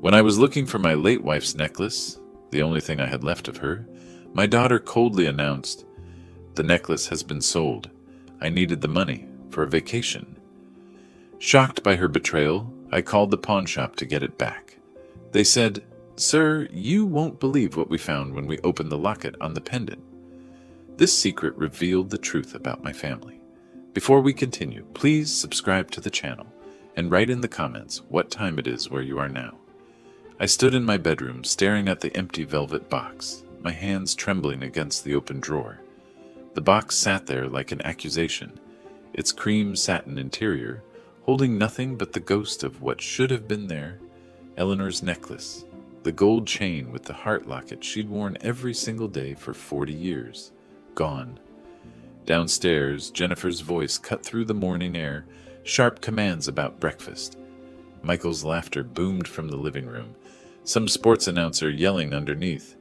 When I was looking for my late wife's necklace, the only thing I had left of her, my daughter coldly announced, "The necklace has been sold. I needed the money for a vacation." Shocked by her betrayal, I called the pawn shop to get it back. They said, "Sir, you won't believe what we found when we opened the locket on the pendant." This secret revealed the truth about my family. Before we continue, please subscribe to the channel and write in the comments what time it is where you are now. I stood in my bedroom staring at the empty velvet box, my hands trembling against the open drawer. The box sat there like an accusation, its cream satin interior holding nothing but the ghost of what should have been there, Eleanor's necklace, the gold chain with the heart locket she'd worn every single day for 40 years. Gone. Downstairs, Jennifer's voice cut through the morning air, sharp commands about breakfast. Michael's laughter boomed from the living room, some sports announcer yelling underneath.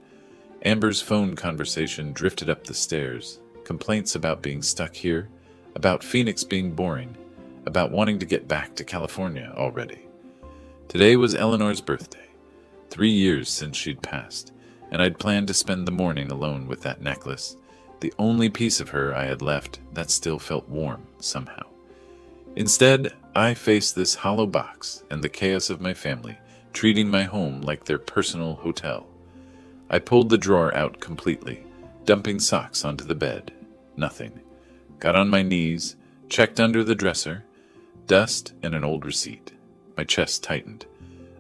Amber's phone conversation drifted up the stairs, complaints about being stuck here, about Phoenix being boring, about wanting to get back to California already. Today was Eleanor's birthday, 3 years since she'd passed, and I'd planned to spend the morning alone with that necklace, the only piece of her I had left that still felt warm somehow. Instead, I faced this hollow box and the chaos of my family, treating my home like their personal hotel. I pulled the drawer out completely, dumping socks onto the bed. Nothing. Got on my knees, checked under the dresser, dust and an old receipt. My chest tightened.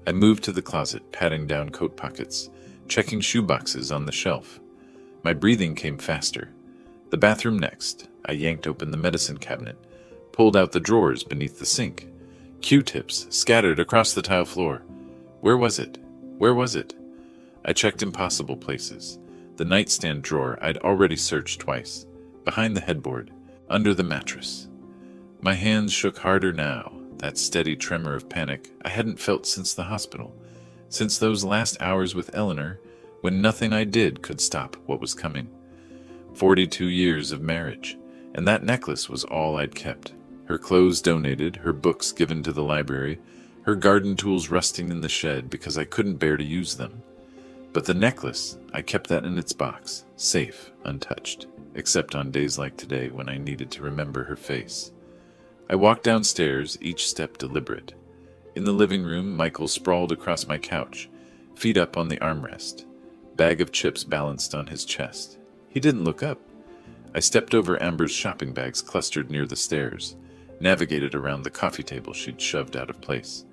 I moved to the closet, patting down coat pockets, checking shoe boxes on the shelf. My breathing came faster. The bathroom next. I yanked open the medicine cabinet, pulled out the drawers beneath the sink. Q-tips scattered across the tile floor. Where was it? Where was it? I checked impossible places. The nightstand drawer I'd already searched twice. Behind the headboard. Under the mattress. My hands shook harder now, that steady tremor of panic I hadn't felt since the hospital, since those last hours with Eleanor, when nothing I did could stop what was coming. 42 years of marriage, and that necklace was all I'd kept. Her clothes donated, her books given to the library, her garden tools rusting in the shed because I couldn't bear to use them. But the necklace, I kept that in its box, safe, untouched, except on days like today when I needed to remember her face. I walked downstairs, each step deliberate. In the living room, Michael sprawled across my couch, feet up on the armrest, bag of chips balanced on his chest. He didn't look up. I stepped over Amber's shopping bags clustered near the stairs, navigated around the coffee table she'd shoved out of place.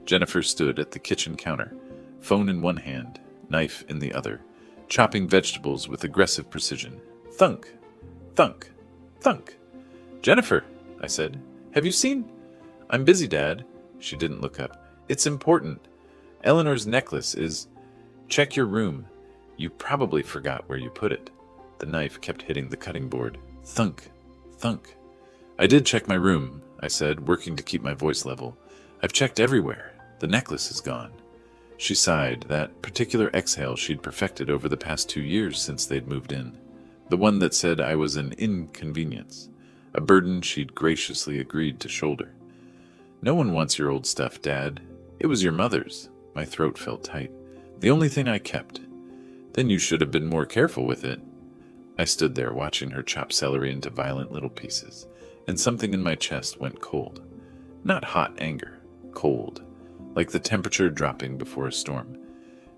Jennifer stood at the kitchen counter, phone in one hand, knife in the other, chopping vegetables with aggressive precision. Thunk! Thunk! Thunk! "Jennifer," I said, "have you seen—" "I'm busy, Dad." She didn't look up. "It's important. Eleanor's necklace is—" "Check your room. You probably forgot where you put it." The knife kept hitting the cutting board. Thunk! Thunk! "I did check my room," I said, working to keep my voice level. "I've checked everywhere. The necklace is gone." She sighed, that particular exhale she'd perfected over the past 2 years since they'd moved in. The one that said I was an inconvenience, a burden she'd graciously agreed to shoulder. "No one wants your old stuff, Dad. It was your mother's." My throat felt tight. "The only thing I kept." "Then you should have been more careful with it." I stood there watching her chop celery into violent little pieces, and something in my chest went cold. Not hot anger, cold, like the temperature dropping before a storm.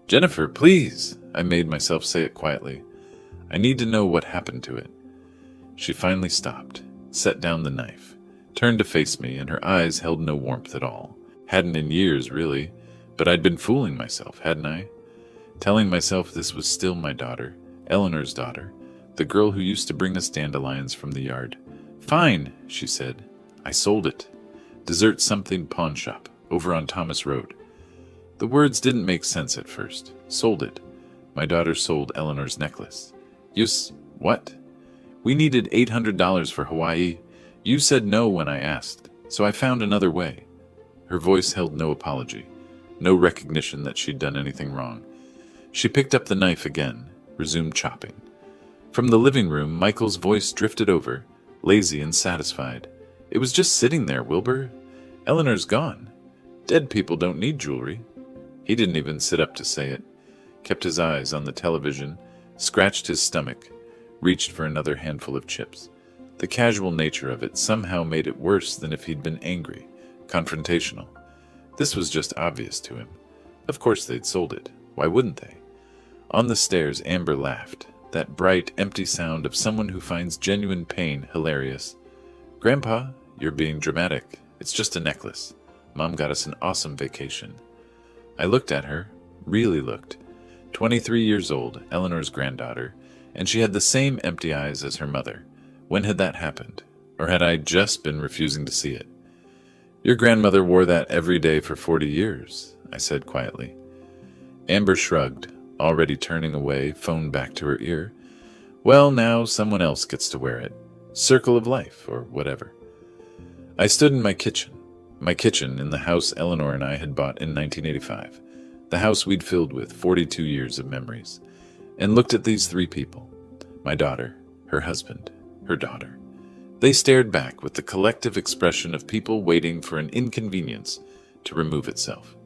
"Jennifer, please!" I made myself say it quietly. "I need to know what happened to it." She finally stopped, set down the knife, turned to face me, and her eyes held no warmth at all. Hadn't in years, really, but I'd been fooling myself, hadn't I? Telling myself this was still my daughter, Eleanor's daughter, the girl who used to bring us dandelions from the yard. "Fine," she said. "I sold it. Dessert something pawn shop, over on Thomas Road." The words didn't make sense at first. Sold it. My daughter sold Eleanor's necklace. What? "We needed $800 for Hawaii. You said no when I asked, so I found another way." Her voice held no apology, no recognition that she'd done anything wrong. She picked up the knife again, resumed chopping. From the living room, Michael's voice drifted over, lazy and satisfied. "It was just sitting there, Wilbur. Eleanor's gone. Dead people don't need jewelry." He didn't even sit up to say it, kept his eyes on the television, scratched his stomach, reached for another handful of chips. The casual nature of it somehow made it worse than if he'd been angry, confrontational. This was just obvious to him. Of course they'd sold it. Why wouldn't they? On the stairs, Amber laughed, that bright, empty sound of someone who finds genuine pain hilarious. "Grandpa, you're being dramatic. It's just a necklace. Mom got us an awesome vacation." I looked at her, really looked. 23 years old, Eleanor's granddaughter, and she had the same empty eyes as her mother. When had that happened? Or had I just been refusing to see it? "Your grandmother wore that every day for 40 years, I said quietly. Amber shrugged, already turning away, phone back to her ear. "Well, now someone else gets to wear it. Circle of life, or whatever." I stood in my kitchen in the house Eleanor and I had bought in 1985, the house we'd filled with 42 years of memories, and looked at these three people, my daughter, her husband, her daughter. They stared back with the collective expression of people waiting for an inconvenience to remove itself.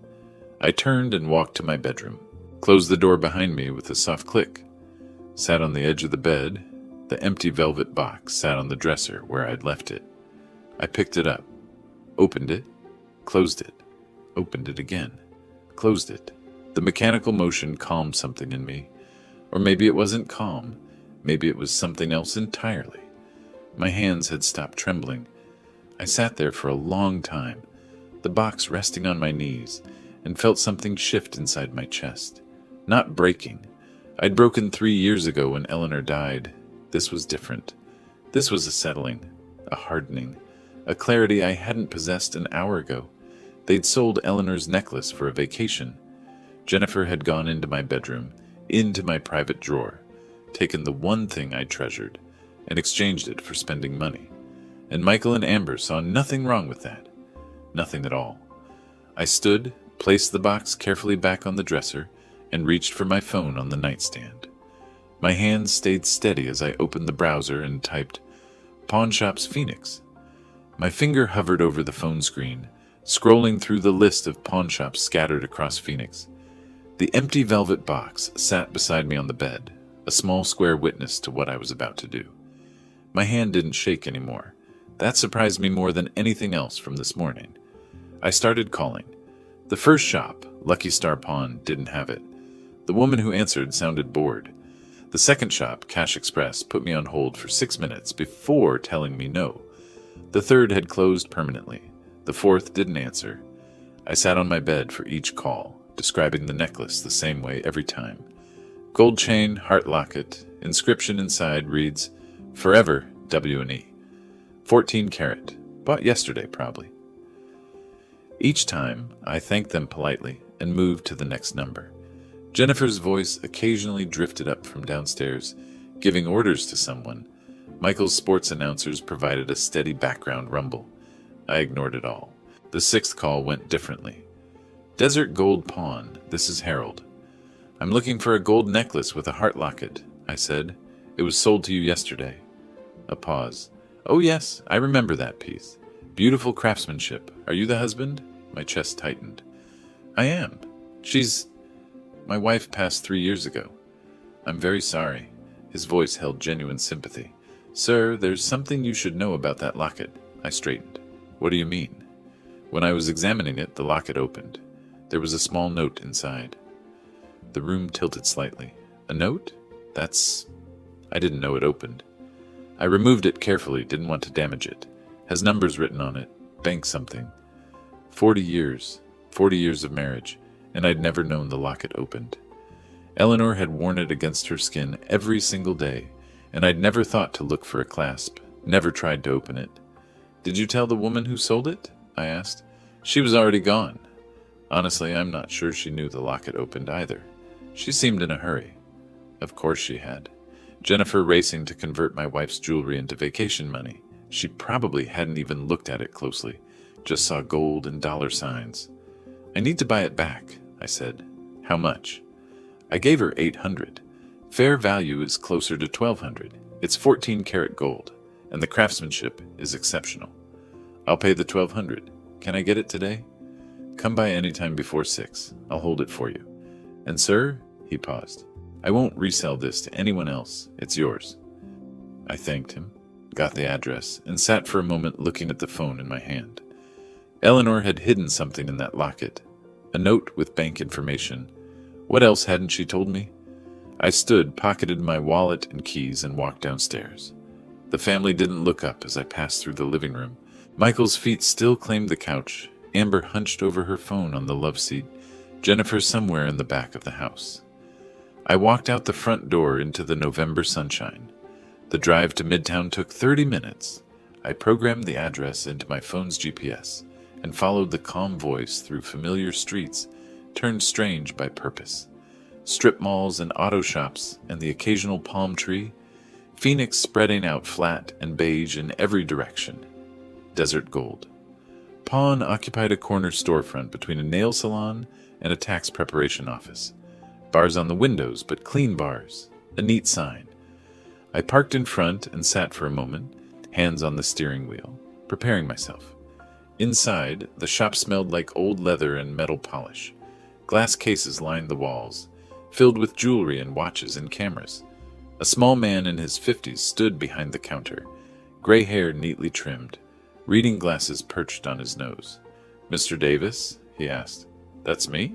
I turned and walked to my bedroom, closed the door behind me with a soft click, sat on the edge of the bed. The empty velvet box sat on the dresser where I'd left it. I picked it up, opened it, closed it, opened it again, closed it. The mechanical motion calmed something in me. Or maybe it wasn't calm. Maybe it was something else entirely. My hands had stopped trembling. I sat there for a long time, the box resting on my knees, and felt something shift inside my chest. Not breaking. I'd broken 3 years ago when Eleanor died. This was different. This was a settling, a hardening, a clarity I hadn't possessed an hour ago. They'd sold Eleanor's necklace for a vacation. Jennifer had gone into my bedroom, into my private drawer, taken the one thing I treasured, and exchanged it for spending money. And Michael and Amber saw nothing wrong with that. Nothing at all. I stood, placed the box carefully back on the dresser, and reached for my phone on the nightstand. My hands stayed steady as I opened the browser and typed, "Pawn Shops Phoenix." My finger hovered over the phone screen, scrolling through the list of pawn shops scattered across Phoenix. The empty velvet box sat beside me on the bed, a small square witness to what I was about to do. My hand didn't shake anymore. That surprised me more than anything else from this morning. I started calling. The first shop, Lucky Star Pawn, didn't have it. The woman who answered sounded bored. The second shop, Cash Express, put me on hold for 6 minutes before telling me no. The third had closed permanently. The fourth didn't answer. I sat on my bed for each call, describing the necklace the same way every time. Gold chain, heart locket, inscription inside reads, "Forever, W&E. 14 karat. Bought yesterday, probably." Each time, I thanked them politely and moved to the next number. Jennifer's voice occasionally drifted up from downstairs, giving orders to someone. Michael's sports announcers provided a steady background rumble. I ignored it all. The sixth call went differently. "Desert Gold Pawn, this is Harold. I'm looking for a gold necklace with a heart locket," I said. "It was sold to you yesterday." A pause. "Oh yes, I remember that piece. Beautiful craftsmanship. Are you the husband?" My chest tightened. "I am. My wife passed 3 years ago." "I'm very sorry." His voice held genuine sympathy. "Sir, there's something you should know about that locket." I straightened. "What do you mean?" When I was examining it, the locket opened. There was a small note inside. The room tilted slightly. "A note? I didn't know it opened." I removed it carefully, didn't want to damage it. Has numbers written on it. Bank something. 40 years. 40 years of marriage. And I'd never known the locket opened. Eleanor had worn it against her skin every single day, and I'd never thought to look for a clasp, never tried to open it. "Did you tell the woman who sold it?" I asked. "She was already gone." Honestly, I'm not sure she knew the locket opened either. She seemed in a hurry. Of course she had. Jennifer racing to convert my wife's jewelry into vacation money. She probably hadn't even looked at it closely, just saw gold and dollar signs. "I need to buy it back," I said. "How much?" I gave her $800. Fair value is closer to $1,200. It's 14 karat gold, and the craftsmanship is exceptional. "I'll pay the $1,200. Can I get it today?" Come by any time before 6. I'll hold it for you. And sir, he paused, I won't resell this to anyone else. It's yours. I thanked him, got the address, and sat for a moment looking at the phone in my hand. Eleanor had hidden something in that locket. A note with bank information. What else hadn't she told me? I stood, pocketed my wallet and keys, and walked downstairs. The family didn't look up as I passed through the living room. Michael's feet still claimed the couch, Amber hunched over her phone on the love seat, Jennifer somewhere in the back of the house. I walked out the front door into the November sunshine. The drive to Midtown took 30 minutes. I programmed the address into my phone's GPS and followed the calm voice through familiar streets, turned strange by purpose. Strip malls and auto shops and the occasional palm tree, Phoenix spreading out flat and beige in every direction. Desert gold. Pawn occupied a corner storefront between a nail salon and a tax preparation office. Bars on the windows, but clean bars. A neat sign. I parked in front and sat for a moment, hands on the steering wheel, preparing myself. Inside, the shop smelled like old leather and metal polish. Glass cases lined the walls, filled with jewelry and watches and cameras. A small man in his 50s stood behind the counter, gray hair neatly trimmed, reading glasses perched on his nose. "Mr. Davis?" he asked. "That's me?"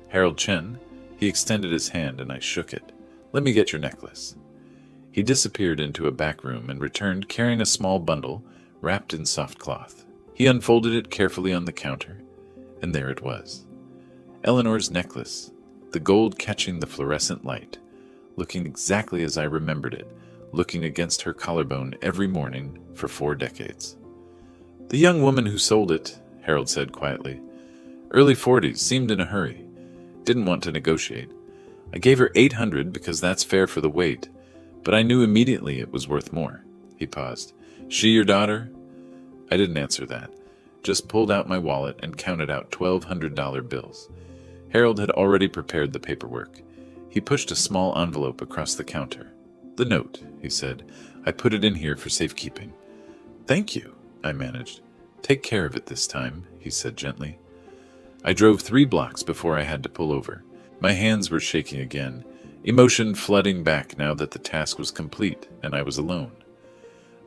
"Harold Chen." He extended his hand and I shook it. "Let me get your necklace." He disappeared into a back room and returned carrying a small bundle wrapped in soft cloth. He unfolded it carefully on the counter, and there it was. Eleanor's necklace, the gold catching the fluorescent light, looking exactly as I remembered it, looking against her collarbone every morning for 4 decades. "The young woman who sold it," Harold said quietly. "Early 40s, seemed in a hurry. Didn't want to negotiate. I gave her 800 because that's fair for the weight, but I knew immediately it was worth more." He paused. "She your daughter?" I didn't answer that, just pulled out my wallet and counted out $1,200 bills. Harold had already prepared the paperwork. He pushed a small envelope across the counter. "The note," he said. "I put it in here for safekeeping." "Thank you," I managed. "Take care of it this time," he said gently. I drove 3 blocks before I had to pull over. My hands were shaking again, emotion flooding back now that the task was complete and I was alone.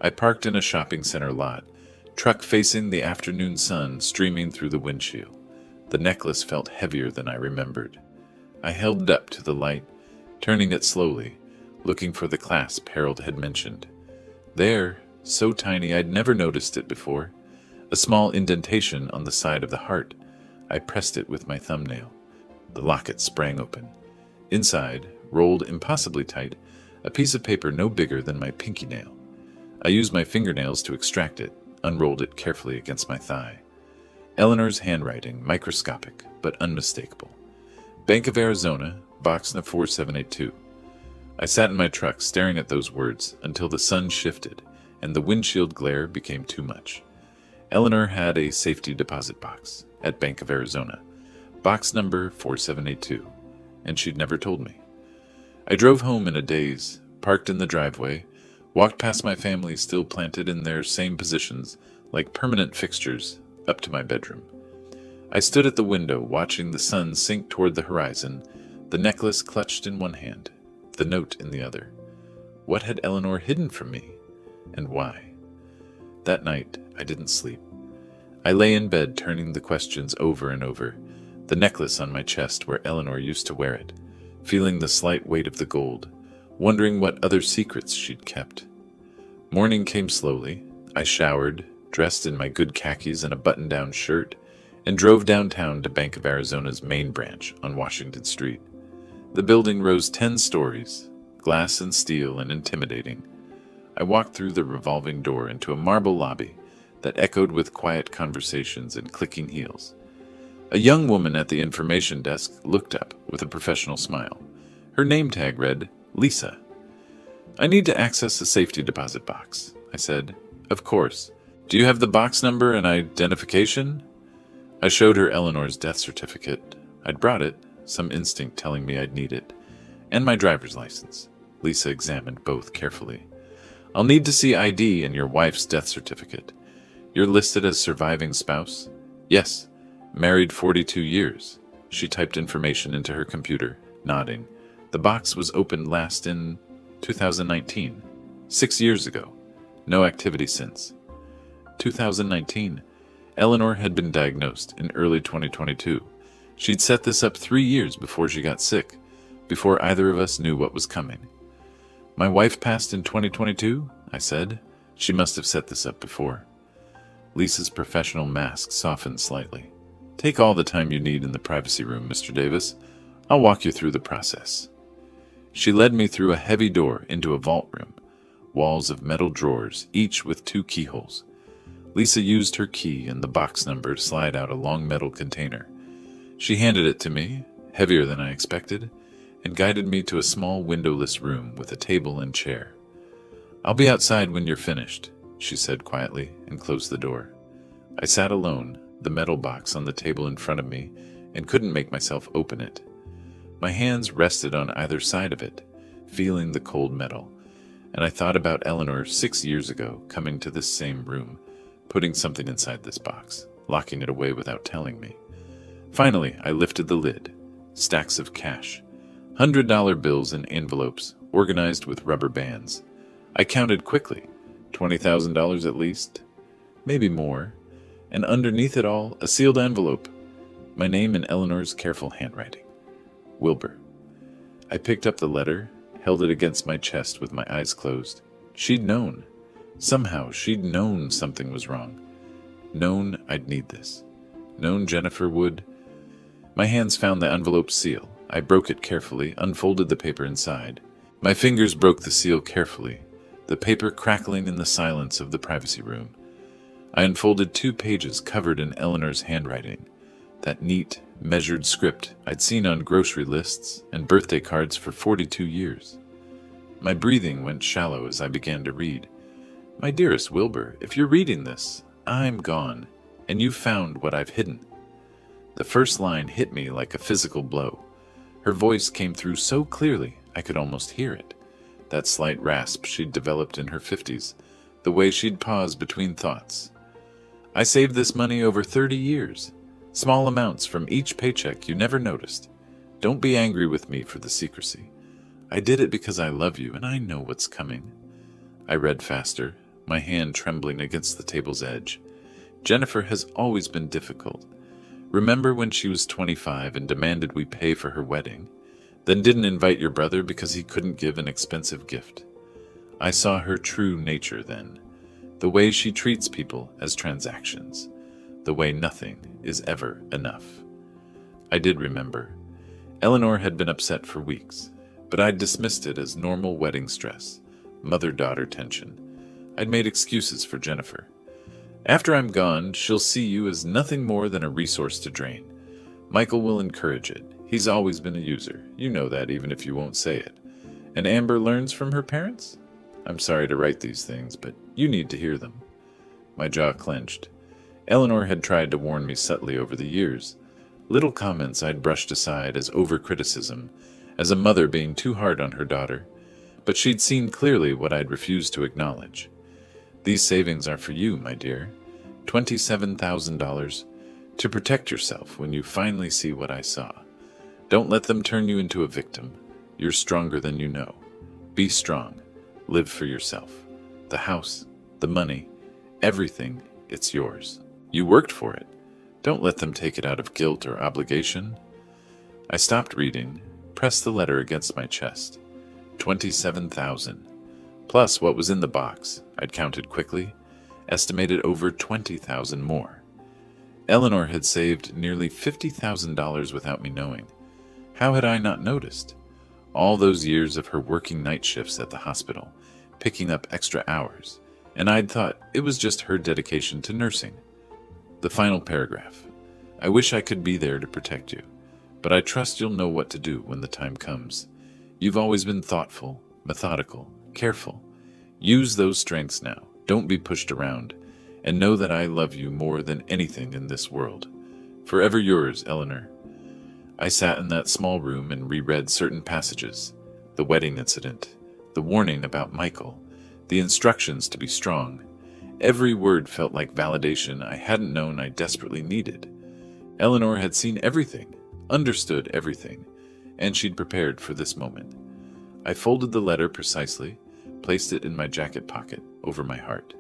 I parked in a shopping center lot, truck facing the afternoon sun streaming through the windshield. The necklace felt heavier than I remembered. I held it up to the light, turning it slowly, looking for the clasp Harold had mentioned. There, so tiny I'd never noticed it before, a small indentation on the side of the heart. I pressed it with my thumbnail. The locket sprang open. Inside, rolled impossibly tight, a piece of paper no bigger than my pinky nail. I used my fingernails to extract it, unrolled it carefully against my thigh. Eleanor's handwriting, microscopic but unmistakable. Bank of Arizona, box number 4782. I sat in my truck staring at those words until the sun shifted and the windshield glare became too much. Eleanor had a safety deposit box at Bank of Arizona, box number 4782, and she'd never told me. I drove home in a daze, parked in the driveway, walked past my family still planted in their same positions, like permanent fixtures, up to my bedroom. I stood at the window, watching the sun sink toward the horizon, the necklace clutched in one hand, the note in the other. What had Eleanor hidden from me, and why? That night, I didn't sleep. I lay in bed turning the questions over and over, the necklace on my chest where Eleanor used to wear it, feeling the slight weight of the gold, wondering what other secrets she'd kept. Morning came slowly. I showered, dressed in my good khakis and a button-down shirt, and drove downtown to Bank of Arizona's main branch on Washington Street. The building rose 10 stories, glass and steel and intimidating. I walked through the revolving door into a marble lobby that echoed with quiet conversations and clicking heels. A young woman at the information desk looked up with a professional smile. Her name tag read, Lisa. "I need to access the safety deposit box," I said. "Of course. Do you have the box number and identification?" I showed her Eleanor's death certificate. I'd brought it, some instinct telling me I'd need it, and my driver's license. Lisa examined both carefully. "I'll need to see ID and your wife's death certificate. You're listed as surviving spouse?" "Yes. Married 42 years. She typed information into her computer, nodding. The box was opened last in 2019. 6 years ago. No activity since. 2019. Eleanor had been diagnosed in early 2022. She'd set this up 3 years before she got sick, before either of us knew what was coming. My wife passed in 2022, I said. She must have set this up before. Lisa's professional mask softened slightly. Take all the time you need in the privacy room, Mr. Davis. I'll walk you through the process. She led me through a heavy door into a vault room, walls of metal drawers, each with 2 keyholes. Lisa used her key and the box number to slide out a long metal container. She handed it to me, heavier than I expected, and guided me to a small windowless room with a table and chair. I'll be outside when you're finished, she said quietly, and closed the door. I sat alone, the metal box on the table in front of me, and couldn't make myself open it. My hands rested on either side of it, feeling the cold metal, and I thought about Eleanor 6 years ago coming to this same room, putting something inside this box, locking it away without telling me. Finally, I lifted the lid. Stacks of cash. $100 bills in envelopes, organized with rubber bands. I counted quickly. $20,000 at least. Maybe more. And underneath it all, a sealed envelope. My name in Eleanor's careful handwriting. Wilbur. I picked up the letter, held it against my chest with my eyes closed. She'd known. Somehow she'd known something was wrong. Known I'd need this. Known Jennifer would. My hands found the envelope seal. I broke it carefully, unfolded the paper inside. My fingers broke the seal carefully, the paper crackling in the silence of the privacy room. I unfolded 2 pages covered in Eleanor's handwriting, that neat, measured script I'd seen on grocery lists and birthday cards for 42 years. My breathing went shallow as I began to read. My dearest Wilbur, if you're reading this, I'm gone, and you've found what I've hidden. The first line hit me like a physical blow. Her voice came through so clearly I could almost hear it. That slight rasp she'd developed in her 50s, the way she'd pause between thoughts. I saved this money over 30 years. Small amounts from each paycheck you never noticed. Don't be angry with me for the secrecy. I did it because I love you and I know what's coming. I read faster, my hand trembling against the table's edge. Jennifer has always been difficult. Remember when she was 25 and demanded we pay for her wedding, then didn't invite your brother because he couldn't give an expensive gift? I saw her true nature then, the way she treats people as transactions, the way nothing is ever enough. I did remember. Eleanor had been upset for weeks, but I'd dismissed it as normal wedding stress, mother-daughter tension. I'd made excuses for Jennifer. After I'm gone, she'll see you as nothing more than a resource to drain. Michael will encourage it. He's always been a user. You know that even if you won't say it. And Amber learns from her parents? I'm sorry to write these things, but you need to hear them. My jaw clenched. Eleanor had tried to warn me subtly over the years. Little comments I'd brushed aside as over-criticism, as a mother being too hard on her daughter. But she'd seen clearly what I'd refused to acknowledge. These savings are for you, my dear. $27,000 to protect yourself when you finally see what I saw. Don't let them turn you into a victim. You're stronger than you know. Be strong. Live for yourself. The house, the money, everything, it's yours. You worked for it. Don't let them take it out of guilt or obligation. I stopped reading, pressed the letter against my chest. 27,000. Plus what was in the box, I'd counted quickly, estimated over 20,000 more. Eleanor had saved nearly $50,000 without me knowing. How had I not noticed? All those years of her working night shifts at the hospital, picking up extra hours, and I'd thought it was just her dedication to nursing. The final paragraph. I wish I could be there to protect you, but I trust you'll know what to do when the time comes. You've always been thoughtful, methodical, careful. Use those strengths now. Don't be pushed around, and know that I love you more than anything in this world. Forever yours, Eleanor. I sat in that small room and reread certain passages. The wedding incident, the warning about Michael, the instructions to be strong. Every word felt like validation I hadn't known I desperately needed. Eleanor had seen everything, understood everything, and she'd prepared for this moment. I folded the letter precisely, placed it in my jacket pocket, over my heart.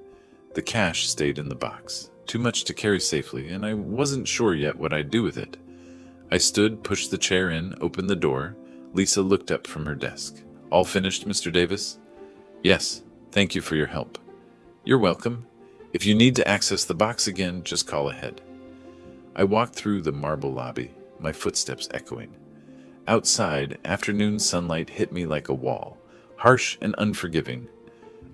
The cash stayed in the box, too much to carry safely, and I wasn't sure yet what I'd do with it. I stood, pushed the chair in, opened the door. Lisa looked up from her desk. "All finished, Mr. Davis?" "Yes, thank you for your help." "You're welcome. If you need to access the box again, just call ahead." I walked through the marble lobby, my footsteps echoing. Outside, afternoon sunlight hit me like a wall, harsh and unforgiving.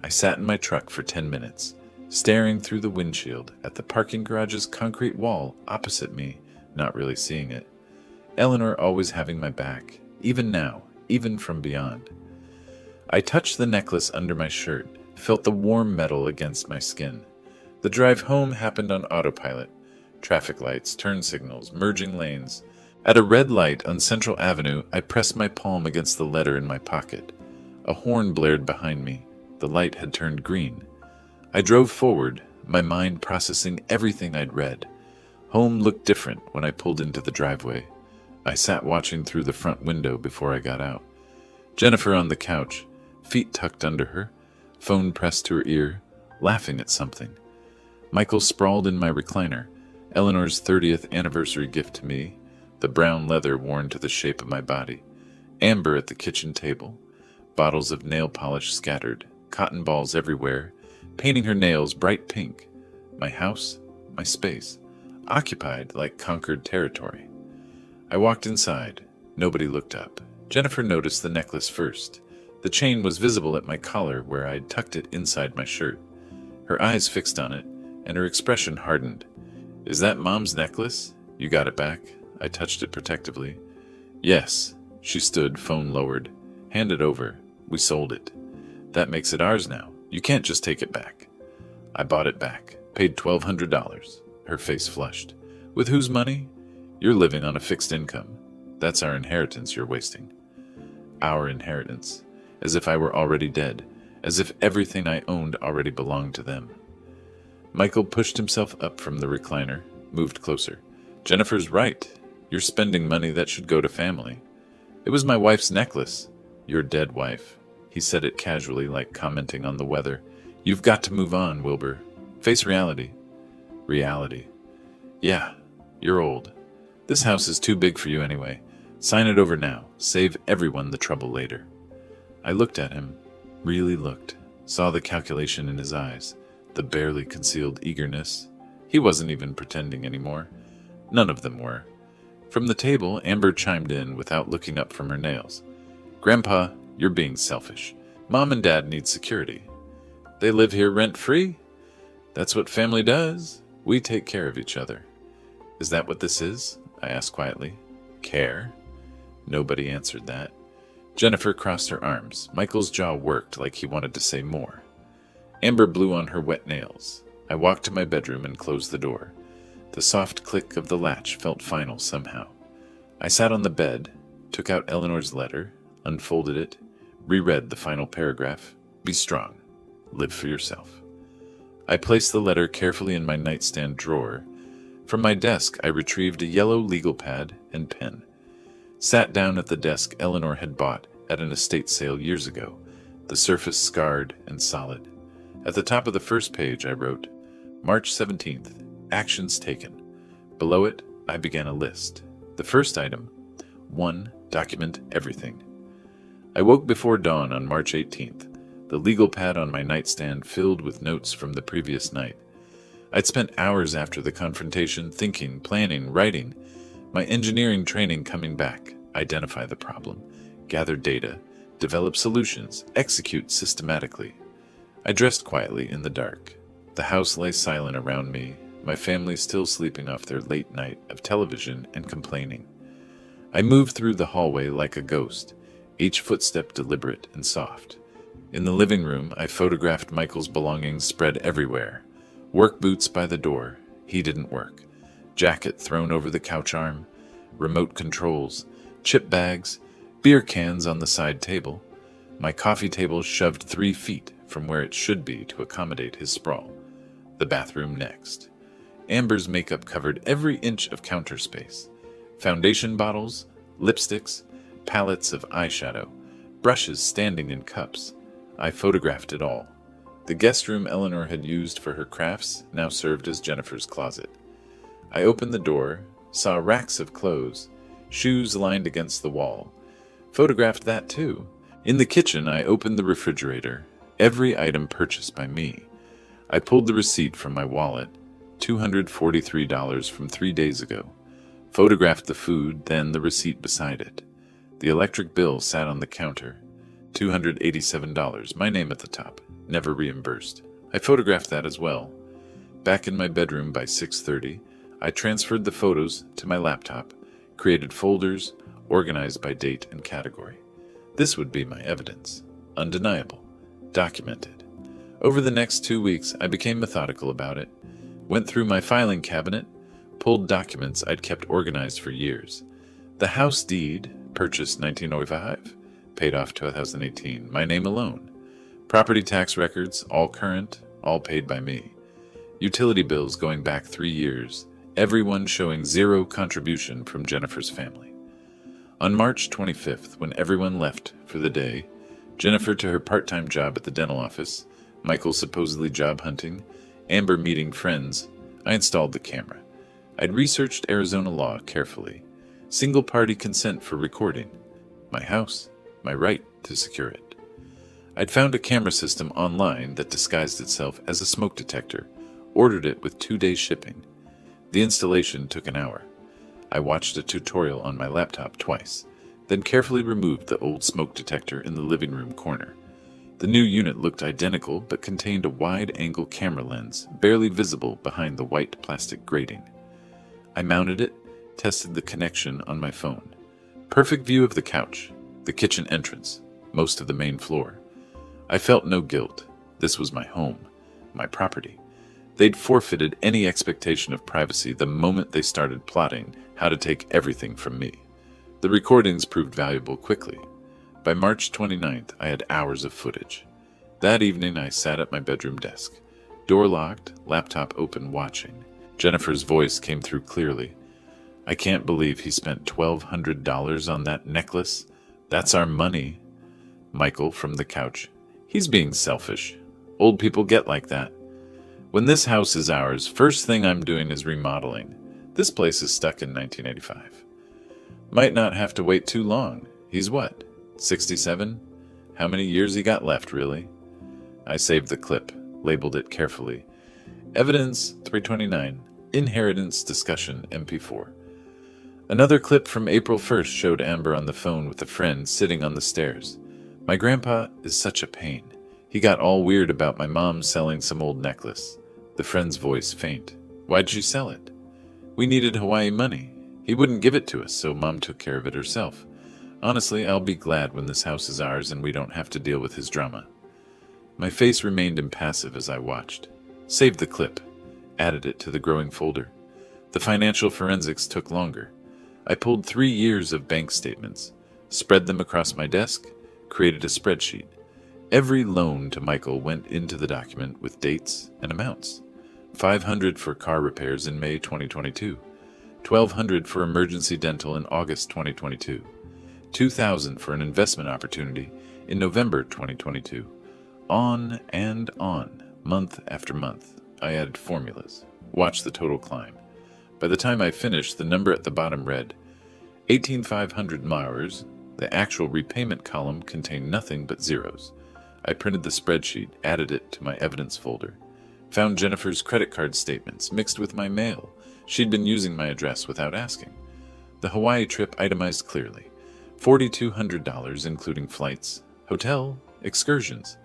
I sat in my truck for 10 minutes, staring through the windshield at the parking garage's concrete wall opposite me, not really seeing it. Eleanor always having my back, even now, even from beyond. I touched the necklace under my shirt, felt the warm metal against my skin. The drive home happened on autopilot. Traffic lights, turn signals, merging lanes. At a red light on Central Avenue, I pressed my palm against the letter in my pocket. A horn blared behind me. The light had turned green. I drove forward, my mind processing everything I'd read. Home looked different when I pulled into the driveway. I sat watching through the front window before I got out. Jennifer on the couch, feet tucked under her, phone pressed to her ear, laughing at something. Michael sprawled in my recliner, Eleanor's 30th anniversary gift to me, the brown leather worn to the shape of my body. Amber at the kitchen table, bottles of nail polish scattered, cotton balls everywhere, painting her nails bright pink. My house, my space, occupied like conquered territory. I walked inside. Nobody looked up. Jennifer noticed the necklace first. The chain was visible at my collar where I'd tucked it inside my shirt. Her eyes fixed on it, and her expression hardened. "Is that Mom's necklace? You got it back?" I touched it protectively. "Yes." She stood, phone lowered. "Hand it over. We sold it. That makes it ours now. You can't just take it back." "I bought it back. Paid $1,200. Her face flushed. "With whose money?" "You're living on a fixed income. That's our inheritance you're wasting." Our inheritance. As if I were already dead. As if everything I owned already belonged to them. Michael pushed himself up from the recliner, moved closer. "Jennifer's right. You're spending money that should go to family." "It was my wife's necklace." "Your dead wife." He said it casually, like commenting on the weather. "You've got to move on, Wilbur. Face reality." "Reality." "Yeah, you're old. This house is too big for you anyway. Sign it over now. Save everyone the trouble later." I looked at him, really looked, saw the calculation in his eyes, the barely concealed eagerness. He wasn't even pretending anymore. None of them were. From the table, Amber chimed in without looking up from her nails. "Grandpa, you're being selfish. Mom and Dad need security. They live here rent-free. That's what family does. We take care of each other." "Is that what this is?" I asked quietly. "Care?" Nobody answered that. Jennifer crossed her arms. Michael's jaw worked like he wanted to say more. Amber blew on her wet nails. I walked to my bedroom and closed the door. The soft click of the latch felt final somehow. I sat on the bed, took out Eleanor's letter, unfolded it, reread the final paragraph. "Be strong. Live for yourself." I placed the letter carefully in my nightstand drawer. From my desk, I retrieved a yellow legal pad and pen. Sat down at the desk Eleanor had bought at an estate sale years ago, the surface scarred and solid. At the top of the first page, I wrote, March 17th, actions taken. Below it, I began a list. The first item, 1. Document everything. I woke before dawn on March 18th, the legal pad on my nightstand filled with notes from the previous night. I'd spent hours after the confrontation thinking, planning, writing, my engineering training coming back, identify the problem, gather data, develop solutions, execute systematically. I dressed quietly in the dark. The house lay silent around me, my family still sleeping off their late night of television and complaining. I moved through the hallway like a ghost, each footstep deliberate and soft. In the living room, I photographed Michael's belongings spread everywhere. Work boots by the door, he didn't work. Jacket thrown over the couch arm, remote controls, chip bags, beer cans on the side table. My coffee table shoved 3 feet from where it should be to accommodate his sprawl. The bathroom next. Amber's makeup covered every inch of counter space. Foundation bottles, lipsticks, palettes of eyeshadow, brushes standing in cups. I photographed it all. The guest room Eleanor had used for her crafts now served as Jennifer's closet. I opened the door, saw racks of clothes, shoes lined against the wall. Photographed that too. In the kitchen, I opened the refrigerator, every item purchased by me. I pulled the receipt from my wallet, $243 from 3 days ago. Photographed the food, then the receipt beside it. The electric bill sat on the counter, $287, my name at the top, never reimbursed. I photographed that as well. Back in my bedroom by 6:30, I transferred the photos to my laptop, created folders, organized by date and category. This would be my evidence. Undeniable. Documented. Over the next 2 weeks, I became methodical about it. Went through my filing cabinet, pulled documents I'd kept organized for years. The house deed, purchased 1905, paid off 2018, my name alone. Property tax records, all current, all paid by me. Utility bills going back 3 years, everyone showing zero contribution from Jennifer's family. On March 25th, when everyone left for the day, Jennifer to her part-time job at the dental office, Michael supposedly job hunting, Amber meeting friends, I installed the camera. I'd researched Arizona law carefully. Single-party consent for recording. My house, my right to secure it. I'd found a camera system online that disguised itself as a smoke detector, ordered it with 2-day shipping. The installation took an hour. I watched a tutorial on my laptop twice, then carefully removed the old smoke detector in the living room corner. The new unit looked identical but contained a wide-angle camera lens, barely visible behind the white plastic grating. I mounted it, tested the connection on my phone. Perfect view of the couch, the kitchen entrance, most of the main floor. I felt no guilt. This was my home, my property. They'd forfeited any expectation of privacy the moment they started plotting how to take everything from me. The recordings proved valuable quickly. By March 29th, I had hours of footage. That evening, I sat at my bedroom desk. Door locked, laptop open, watching. Jennifer's voice came through clearly. I can't believe he spent $1,200 on that necklace. That's our money. Michael from the couch. He's being selfish. Old people get like that. When this house is ours, first thing I'm doing is remodeling. This place is stuck in 1985. Might not have to wait too long. He's what? 67? How many years he got left, really? I saved the clip, labeled it carefully. Evidence 329, Inheritance Discussion MP4. Another clip from April 1st showed Amber on the phone with a friend sitting on the stairs. My grandpa is such a pain. He got all weird about my mom selling some old necklace. The friend's voice faint. Why'd she sell it? We needed Hawaii money. He wouldn't give it to us, so Mom took care of it herself. Honestly, I'll be glad when this house is ours and we don't have to deal with his drama. My face remained impassive as I watched. Saved the clip. Added it to the growing folder. The financial forensics took longer. I pulled 3 years of bank statements, spread them across my desk, created a spreadsheet. Every loan to Michael went into the document with dates and amounts. $500 for car repairs in May 2022. $1,200 for emergency dental in August 2022. $2,000 for an investment opportunity in November 2022. On and on, month after month. I added formulas. Watched the total climb. By the time I finished, the number at the bottom read, $18,500. The actual repayment column contained nothing but zeros. I printed the spreadsheet, added it to my evidence folder. Found Jennifer's credit card statements mixed with my mail. She'd been using my address without asking. The Hawaii trip itemized clearly. $4,200 including flights, hotel, excursions,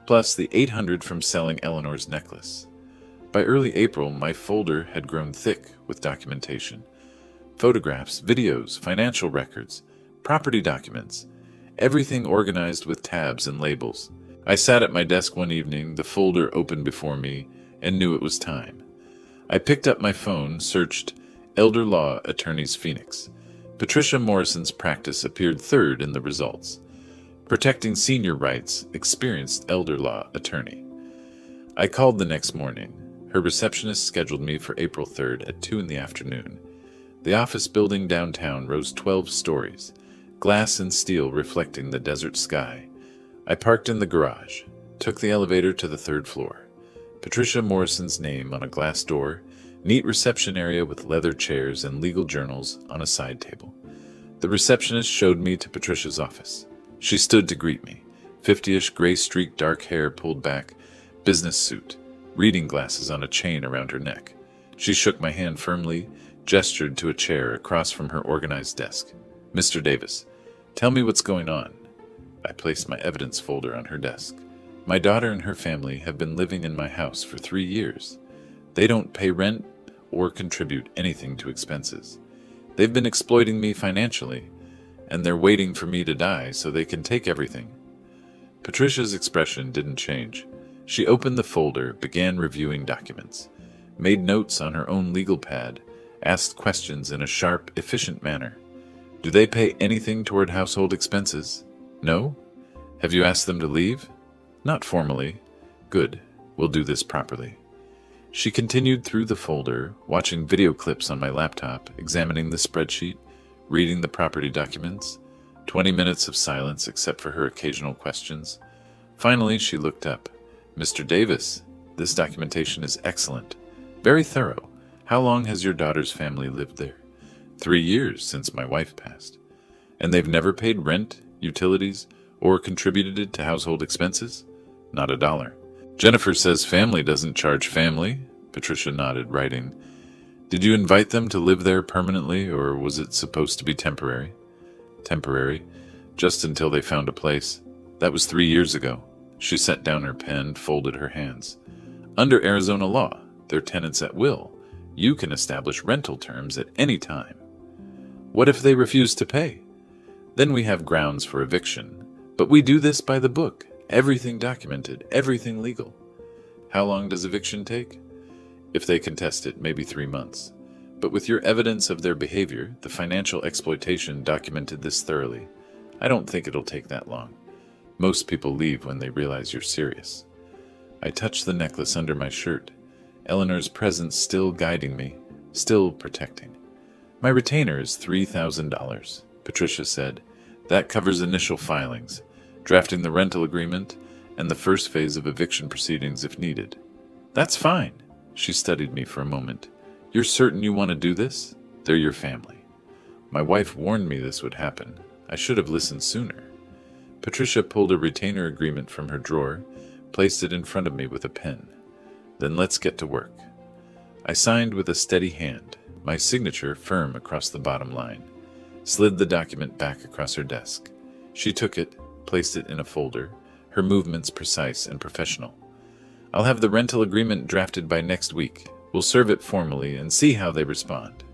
plus the $800 from selling Eleanor's necklace. By early April, my folder had grown thick with documentation. Photographs, videos, financial records, property documents, everything organized with tabs and labels. I sat at my desk one evening, the folder open before me, and knew it was time. I picked up my phone, searched Elder Law Attorneys Phoenix. Patricia Morrison's practice appeared third in the results. Protecting senior rights, experienced elder law attorney. I called the next morning. Her receptionist scheduled me for April 3rd at 2 in the afternoon. The office building downtown rose 12 stories, glass and steel reflecting the desert sky. I parked in the garage, took the elevator to the 3rd floor. Patricia Morrison's name on a glass door, neat reception area with leather chairs and legal journals on a side table. The receptionist showed me to Patricia's office. She stood to greet me, 50-ish gray-streaked dark hair pulled back, business suit, reading glasses on a chain around her neck. She shook my hand firmly, gestured to a chair across from her organized desk. "Mr. Davis, tell me what's going on." I placed my evidence folder on her desk. "My daughter and her family have been living in my house for 3 years. They don't pay rent or contribute anything to expenses. They've been exploiting me financially, and they're waiting for me to die so they can take everything." Patricia's expression didn't change. She opened the folder, began reviewing documents, made notes on her own legal pad, asked questions in a sharp, efficient manner. "Do they pay anything toward household expenses? No? Have you asked them to leave?" "Not formally." "Good. We'll do this properly." She continued through the folder, watching video clips on my laptop, examining the spreadsheet, reading the property documents. 20 minutes of silence except for her occasional questions. Finally, she looked up. "Mr. Davis, this documentation is excellent. Very thorough. How long has your daughter's family lived there?" 3 years since my wife passed. "And they've never paid rent, utilities, or contributed to household expenses?" "Not a dollar." "Jennifer says family doesn't charge family." Patricia nodded, writing. "Did you invite them to live there permanently, or was it supposed to be temporary?" "Temporary, just until they found a place. That was 3 years ago." She set down her pen, folded her hands. "Under Arizona law, they're tenants at will. You can establish rental terms at any time." "What if they refuse to pay?" "Then we have grounds for eviction. But we do this by the book. Everything documented, everything legal." "How long does eviction take?" "If they contest it, maybe 3 months. But with your evidence of their behavior, the financial exploitation documented this thoroughly. I don't think it'll take that long. Most people leave when they realize you're serious." I touched the necklace under my shirt. Eleanor's presence still guiding me, still protecting. "My retainer is $3,000, Patricia said. "That covers initial filings, drafting the rental agreement, and the first phase of eviction proceedings if needed." "That's fine." She studied me for a moment. "You're certain you want to do this? They're your family." "My wife warned me this would happen. I should have listened sooner." Patricia pulled a retainer agreement from her drawer, placed it in front of me with a pen. "Then let's get to work." I signed with a steady hand, my signature firm across the bottom line, slid the document back across her desk. She took it, placed it in a folder, her movements precise and professional. "I'll have the rental agreement drafted by next week. We'll serve it formally and see how they respond."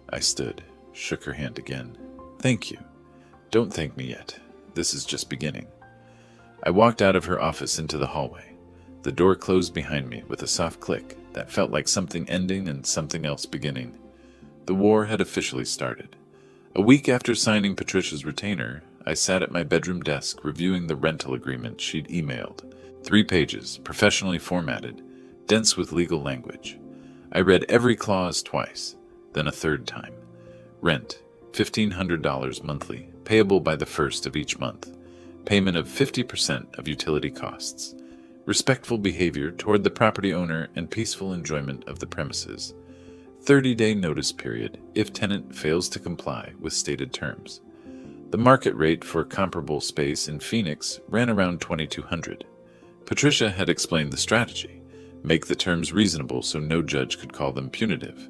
I stood, shook her hand again. "Thank you." "Don't thank me yet. This is just beginning." I walked out of her office into the hallway. The door closed behind me with a soft click that felt like something ending and something else beginning. The war had officially started. A week after signing Patricia's retainer, I sat at my bedroom desk reviewing the rental agreement she'd emailed. 3 pages, professionally formatted, dense with legal language. I read every clause twice, then a third time. Rent, $1,500 monthly, payable by the 1st of each month. Payment of 50% of utility costs. Respectful behavior toward the property owner and peaceful enjoyment of the premises. 30-day notice period if tenant fails to comply with stated terms. The market rate for comparable space in Phoenix ran around $2,200. Patricia had explained the strategy. Make the terms reasonable so no judge could call them punitive.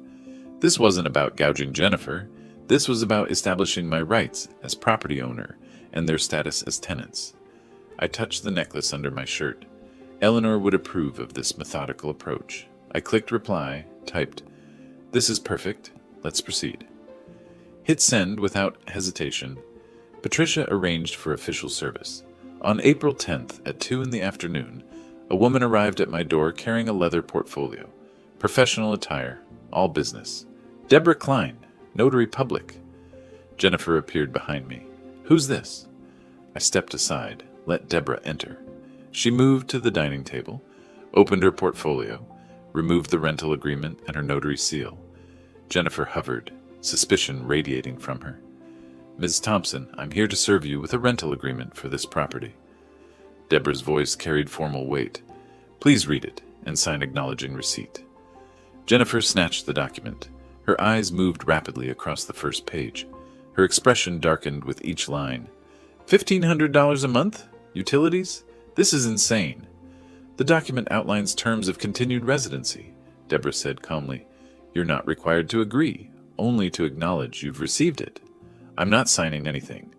This wasn't about gouging Jennifer. This was about establishing my rights as property owner and their status as tenants. I touched the necklace under my shirt. Eleanor would approve of this methodical approach. I clicked reply, typed, "This is perfect. Let's proceed." Hit send without hesitation. Patricia arranged for official service. On April 10th at 2 in the afternoon, a woman arrived at my door carrying a leather portfolio. Professional attire, all business. "Deborah Klein, Notary Public." Jennifer appeared behind me. "Who's this?" I stepped aside, let Deborah enter. She moved to the dining table, opened her portfolio, removed the rental agreement and her notary seal. Jennifer hovered, suspicion radiating from her. "Ms. Thompson, I'm here to serve you with a rental agreement for this property." Deborah's voice carried formal weight. "Please read it and sign acknowledging receipt." Jennifer snatched the document. Her eyes moved rapidly across the first page. Her expression darkened with each line. $1,500 a month? Utilities? This is insane. "The document outlines terms of continued residency," Deborah said calmly. "You're not required to agree, only to acknowledge you've received it." "I'm not signing anything."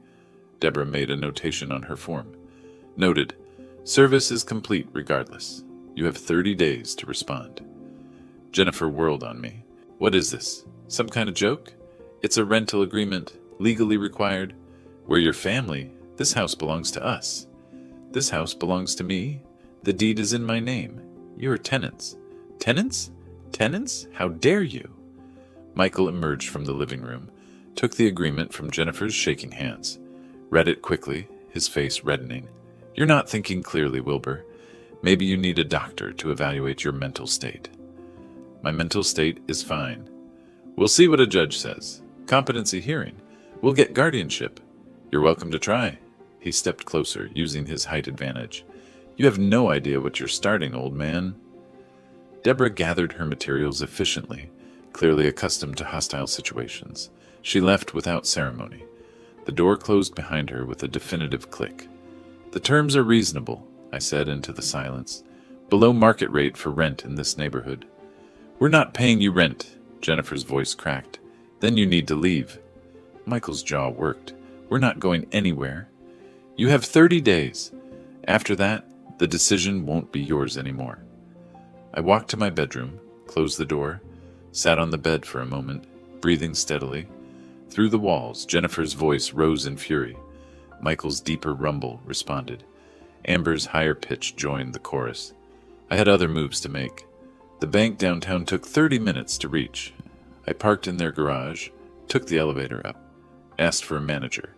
Deborah made a notation on her form. "Noted. Service is complete regardless. You have 30 days to respond." Jennifer whirled on me. "What is this? Some kind of joke? It's a rental agreement, legally required. We're your family. This house belongs to us." "This house belongs to me. The deed is in my name. You're tenants." "Tenants? Tenants? How dare you?" Michael emerged from the living room, took the agreement from Jennifer's shaking hands, read it quickly, his face reddening. "You're not thinking clearly, Wilbur. Maybe you need a doctor to evaluate your mental state." "My mental state is fine." "We'll see what a judge says. Competency hearing. We'll get guardianship." "You're welcome to try." He stepped closer, using his height advantage. "You have no idea what you're starting, old man." Deborah gathered her materials efficiently, clearly accustomed to hostile situations. She left without ceremony. The door closed behind her with a definitive click. "The terms are reasonable," I said into the silence. "Below market rate for rent in this neighborhood." "We're not paying you rent," Jennifer's voice cracked. "Then you need to leave." Michael's jaw worked. "We're not going anywhere. You have 30 days. After that, the decision won't be yours anymore." I walked to my bedroom, closed the door, sat on the bed for a moment, breathing steadily. Through the walls, Jennifer's voice rose in fury. Michael's deeper rumble responded. Amber's higher pitch joined the chorus. I had other moves to make. The bank downtown took 30 minutes to reach. I parked in their garage, took the elevator up, asked for a manager.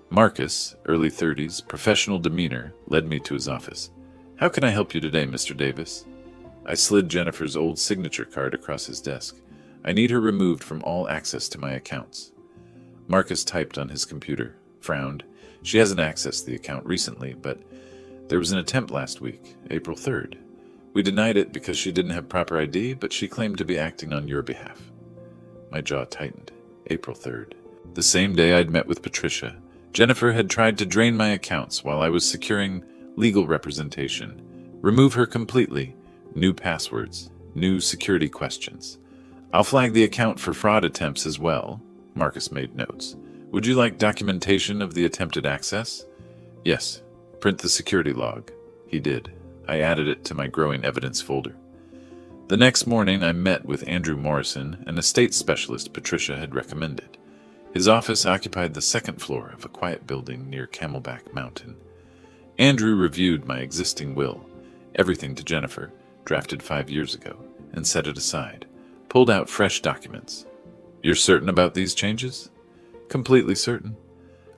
Marcus, early 30s, professional demeanor, led me to his office. "How can I help you today, Mr. Davis?" I slid Jennifer's old signature card across his desk. "I need her removed from all access to my accounts." Marcus typed on his computer, frowned. "She hasn't accessed the account recently, but there was an attempt last week, April 3rd. We denied it because she didn't have proper ID, but she claimed to be acting on your behalf." My jaw tightened. April 3rd. The same day I'd met with Patricia, Jennifer had tried to drain my accounts while I was securing legal representation. Remove her completely. New passwords. New security questions. "I'll flag the account for fraud attempts as well." Marcus made notes. "Would you like documentation of the attempted access?" "Yes. Print the security log." He did. I added it to my growing evidence folder. The next morning I met with Andrew Morrison, an estate specialist Patricia had recommended. His office occupied the second floor of a quiet building near Camelback Mountain. Andrew reviewed my existing will, everything to Jennifer, drafted 5 years ago, and set it aside, pulled out fresh documents. "You're certain about these changes?" "Completely certain."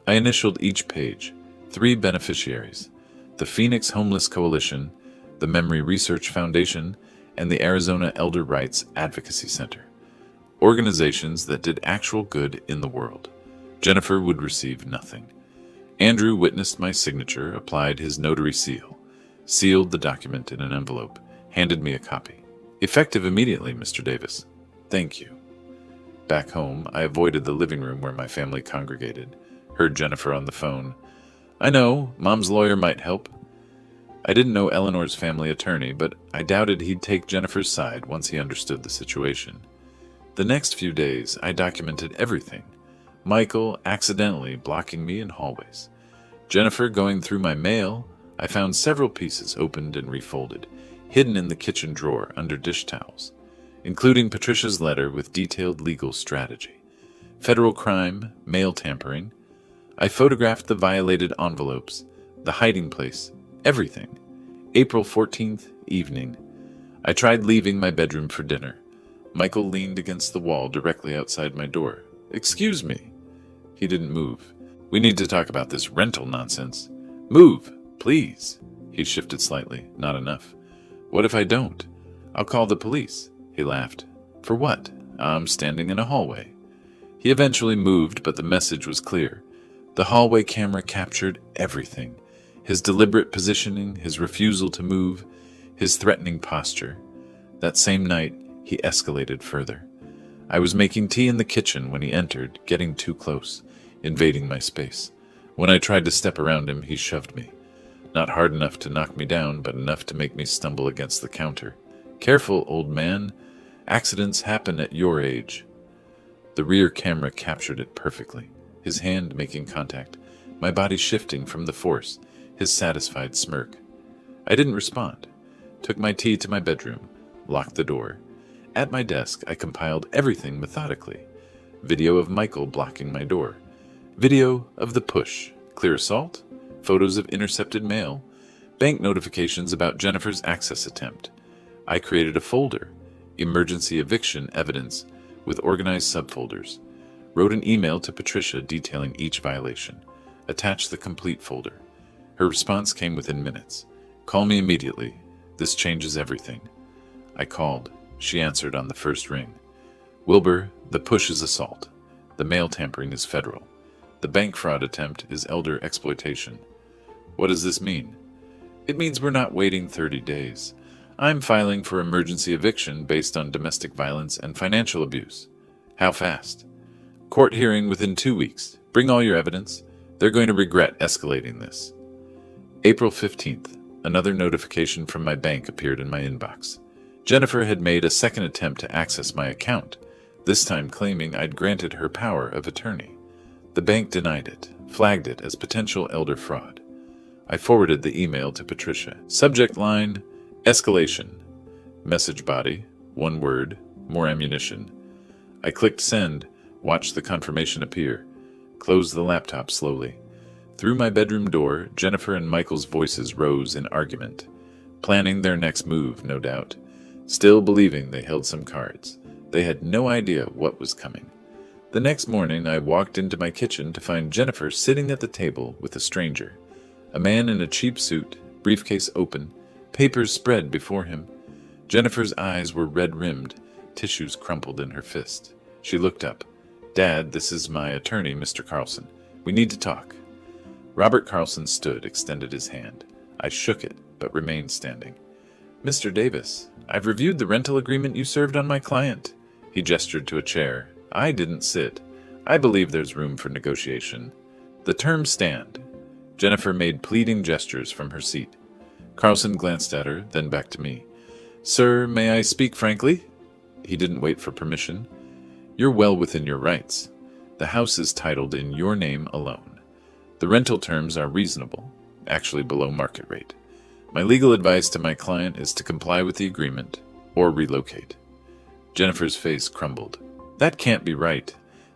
I initialed each page. 3 beneficiaries: the Phoenix Homeless Coalition, the Memory Research Foundation, and the Arizona Elder Rights Advocacy Center. Organizations that did actual good in the world. Jennifer would receive nothing. Andrew witnessed my signature, applied his notary seal, sealed the document in an envelope, handed me a copy. "Effective immediately, Mr. Davis." "Thank you." Back home, I avoided the living room where my family congregated, heard Jennifer on the phone. "I know, Mom's lawyer might help." I didn't know Eleanor's family attorney, but I doubted he'd take Jennifer's side once he understood the situation. The next few days, I documented everything. Michael accidentally blocking me in hallways. Jennifer going through my mail. I found several pieces opened and refolded, hidden in the kitchen drawer under dish towels, including Patricia's letter with detailed legal strategy. Federal crime, mail tampering. I photographed the violated envelopes, the hiding place, everything. April 14th, evening. I tried leaving my bedroom for dinner. Michael leaned against the wall directly outside my door. "Excuse me." He didn't move. "We need to talk about this rental nonsense." "Move, please." He shifted slightly. "Not enough." "What if I don't?" I'll call the police. He laughed. For what? I'm standing in a hallway. He eventually moved, but the message was clear. The hallway camera captured everything. His deliberate positioning, his refusal to move, his threatening posture. That same night, he escalated further. I was making tea in the kitchen when he entered, getting too close, invading my space. When I tried to step around him, he shoved me. Not hard enough to knock me down, but enough to make me stumble against the counter. Careful, old man. Accidents happen at your age. The rear camera captured it perfectly. His hand making contact, my body shifting from the force, his satisfied smirk. I didn't respond. Took my tea to my bedroom, locked the door. At my desk, I compiled everything methodically. Video of Michael blocking my door. Video of the push, clear assault, photos of intercepted mail, bank notifications about Jennifer's access attempt. I created a folder, emergency eviction evidence, with organized subfolders. Wrote an email to Patricia detailing each violation. Attached the complete folder. Her response came within minutes. Call me immediately. This changes everything. I called. She answered on the first ring. Wilbur, the push is assault. The mail tampering is federal. The bank fraud attempt is elder exploitation. What does this mean? It means we're not waiting 30 days. I'm filing for emergency eviction based on domestic violence and financial abuse. How fast? Court hearing within 2 weeks. Bring all your evidence. They're going to regret escalating this. April 15th. Another notification from my bank appeared in my inbox. Jennifer had made a second attempt to access my account, this time claiming I'd granted her power of attorney. The bank denied it, flagged it as potential elder fraud. I forwarded the email to Patricia. Subject line, escalation. Message body, one word, more ammunition. I clicked send, watched the confirmation appear, closed the laptop slowly. Through my bedroom door, Jennifer and Michael's voices rose in argument, planning their next move, no doubt. Still believing they held some cards. They had no idea what was coming. The next morning, I walked into my kitchen to find Jennifer sitting at the table with a stranger. A man in a cheap suit, briefcase open, papers spread before him. Jennifer's eyes were red-rimmed, tissues crumpled in her fist. She looked up. Dad, this is my attorney, Mr. Carlson. We need to talk. Robert Carlson stood, extended his hand. I shook it, but remained standing. Mr. Davis, I've reviewed the rental agreement you served on my client. He gestured to a chair. I didn't sit. I believe there's room for negotiation. The terms stand. Jennifer made pleading gestures from her seat. Carlson glanced at her, then back to me. Sir, may I speak frankly? He didn't wait for permission. You're well within your rights. The house is titled in your name alone. The rental terms are reasonable, actually below market rate. My legal advice to my client is to comply with the agreement or relocate. Jennifer's face crumbled. That can't be right.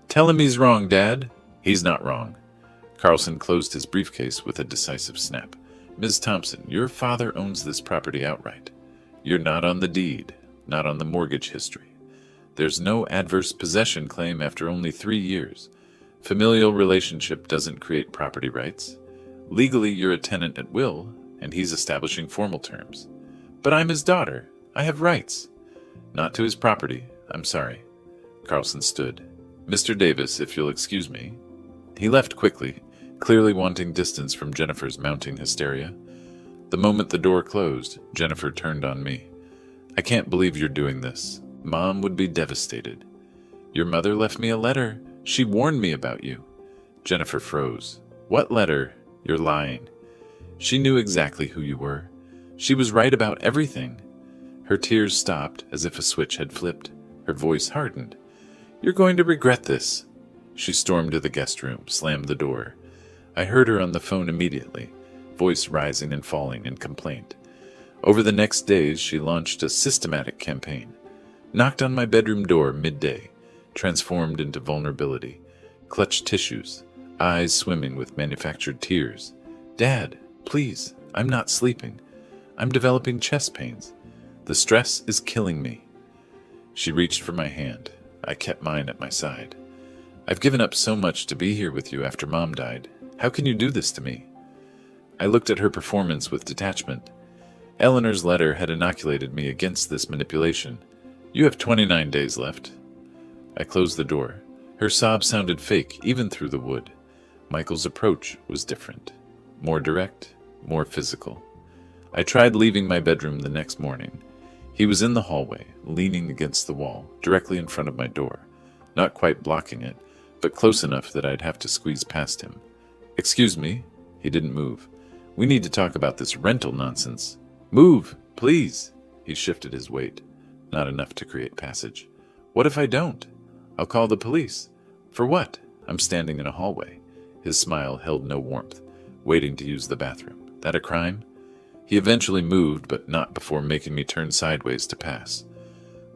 Tell him he's wrong, Dad. He's not wrong. Carlson closed his briefcase with a decisive snap. Ms. Thompson, your father owns this property outright. You're not on the deed, not on the mortgage history. There's no adverse possession claim after only 3 years. Familial relationship doesn't create property rights. Legally, you're a tenant at will, and he's establishing formal terms. But I'm his daughter. I have rights. Not to his property. I'm sorry. Carlson stood. Mr. Davis, if you'll excuse me. He left quickly, clearly wanting distance from Jennifer's mounting hysteria. The moment the door closed, Jennifer turned on me. I can't believe you're doing this. Mom would be devastated. Your mother left me a letter. She warned me about you. Jennifer froze. What letter? You're lying. She knew exactly who you were. She was right about everything. Her tears stopped as if a switch had flipped. Her voice hardened. You're going to regret this. She stormed to the guest room, slammed the door. I heard her on the phone immediately, voice rising and falling in complaint. Over the next days, she launched a systematic campaign. Knocked on my bedroom door midday, transformed into vulnerability, clutched tissues, eyes swimming with manufactured tears. Dad, please, I'm not sleeping. I'm developing chest pains. The stress is killing me. She reached for my hand. I kept mine at my side. I've given up so much to be here with you after Mom died. How can you do this to me? I looked at her performance with detachment. Eleanor's letter had inoculated me against this manipulation. You have 29 days left. I closed the door. Her sob sounded fake, even through the wood. Michael's approach was different. More direct, more physical. I tried leaving my bedroom the next morning. He was in the hallway, leaning against the wall, directly in front of my door. Not quite blocking it, but close enough that I'd have to squeeze past him. Excuse me. He didn't move. We need to talk about this rental nonsense. Move, please. He shifted his weight. Not enough to create passage. What if I don't? I'll call the police. For what? I'm standing in a hallway. His smile held no warmth, waiting to use the bathroom. That a crime? He eventually moved, but not before making me turn sideways to pass.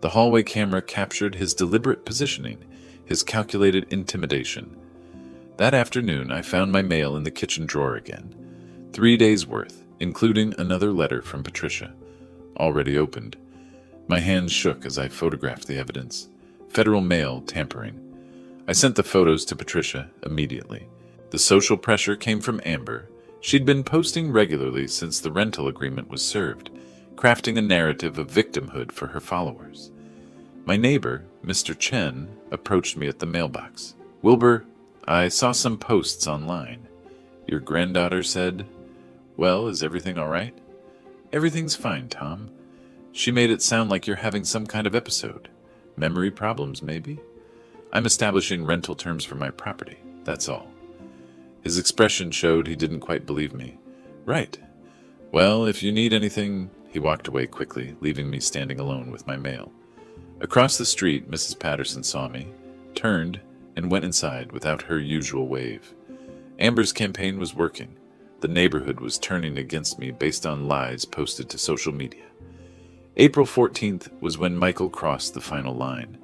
The hallway camera captured his deliberate positioning, his calculated intimidation. That afternoon, I found my mail in the kitchen drawer again. 3 days' worth, including another letter from Patricia, already opened. My hands shook as I photographed the evidence. Federal mail tampering. I sent the photos to Patricia immediately. The social pressure came from Amber. She'd been posting regularly since the rental agreement was served, crafting a narrative of victimhood for her followers. My neighbor, Mr. Chen, approached me at the mailbox. Wilbur, I saw some posts online. Your granddaughter said, well, is everything all right? Everything's fine, Tom. She made it sound like you're having some kind of episode. Memory problems, maybe? I'm establishing rental terms for my property, that's all. His expression showed he didn't quite believe me. Right. Well, if you need anything... He walked away quickly, leaving me standing alone with my mail. Across the street, Mrs. Patterson saw me, turned, and went inside without her usual wave. Amber's campaign was working. The neighborhood was turning against me based on lies posted to social media. April 14th was when Michael crossed the final line.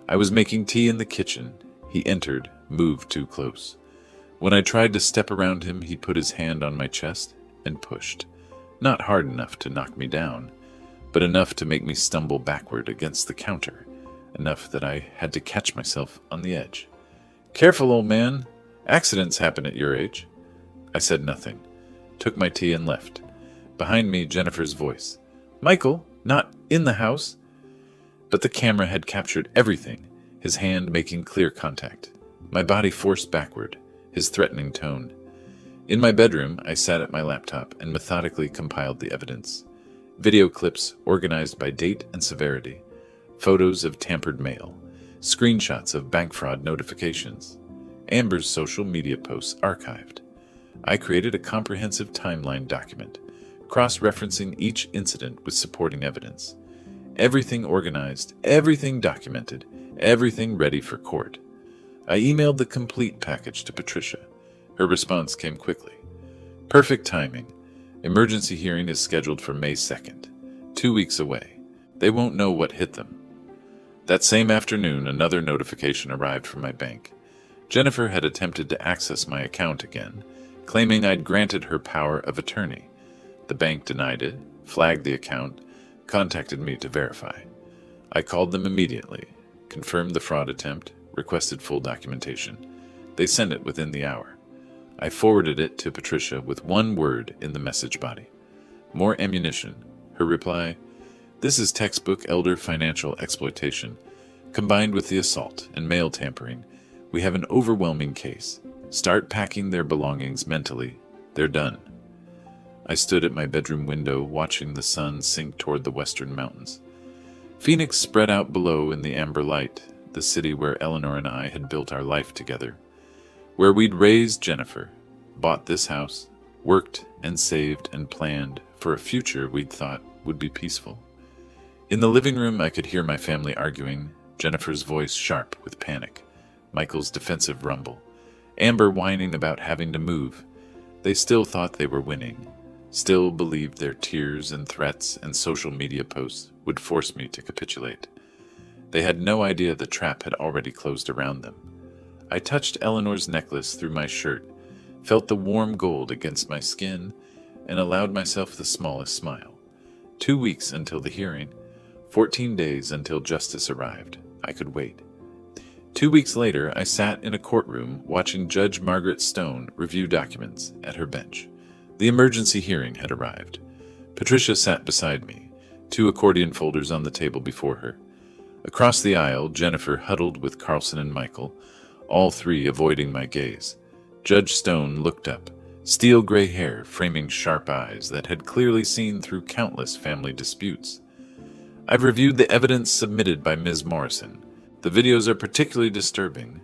I was making tea in the kitchen. He entered, moved too close. When I tried to step around him, he put his hand on my chest and pushed. Not hard enough to knock me down, but enough to make me stumble backward against the counter, enough that I had to catch myself on the edge. Careful, old man. Accidents happen at your age. I said nothing, took my tea and left. Behind me, Jennifer's voice. Michael, not in the house. But the camera had captured everything, his hand making clear contact. My body forced backward, his threatening tone. In my bedroom, I sat at my laptop and methodically compiled the evidence. Video clips organized by date and severity, photos of tampered mail, screenshots of bank fraud notifications, Amber's social media posts archived. I created a comprehensive timeline document, cross-referencing each incident with supporting evidence. Everything organized, everything documented, everything ready for court. I emailed the complete package to Patricia. Her response came quickly. Perfect timing. Emergency hearing is scheduled for May 2nd, 2 weeks away. They won't know what hit them. That same afternoon, another notification arrived from my bank. Jennifer had attempted to access my account again, claiming I'd granted her power of attorney. The bank denied it, flagged the account, contacted me to verify. I called them immediately, confirmed the fraud attempt, requested full documentation. They sent it within the hour. I forwarded it to Patricia with one word in the message body. More ammunition. Her reply, this is textbook elder financial exploitation. Combined with the assault and mail tampering, we have an overwhelming case. Start packing their belongings mentally. They're done. I stood at my bedroom window watching the sun sink toward the western mountains. Phoenix spread out below in the amber light, the city where Eleanor and I had built our life together. Where we'd raised Jennifer, bought this house, worked and saved and planned for a future we'd thought would be peaceful. In the living room, I could hear my family arguing, Jennifer's voice sharp with panic, Michael's defensive rumble, Amber whining about having to move. They still thought they were winning, still believed their tears and threats and social media posts would force me to capitulate. They had no idea the trap had already closed around them. I touched Eleanor's necklace through my shirt, felt the warm gold against my skin, and allowed myself the smallest smile. 2 weeks until the hearing, 14 days until justice arrived. I could wait. 2 weeks later, I sat in a courtroom watching Judge Margaret Stone review documents at her bench. The emergency hearing had arrived. Patricia sat beside me, two accordion folders on the table before her. Across the aisle, Jennifer huddled with Carlson and Michael, all three avoiding my gaze. Judge Stone looked up, steel gray hair framing sharp eyes that had clearly seen through countless family disputes. I've reviewed the evidence submitted by Ms. Morrison. The videos are particularly disturbing.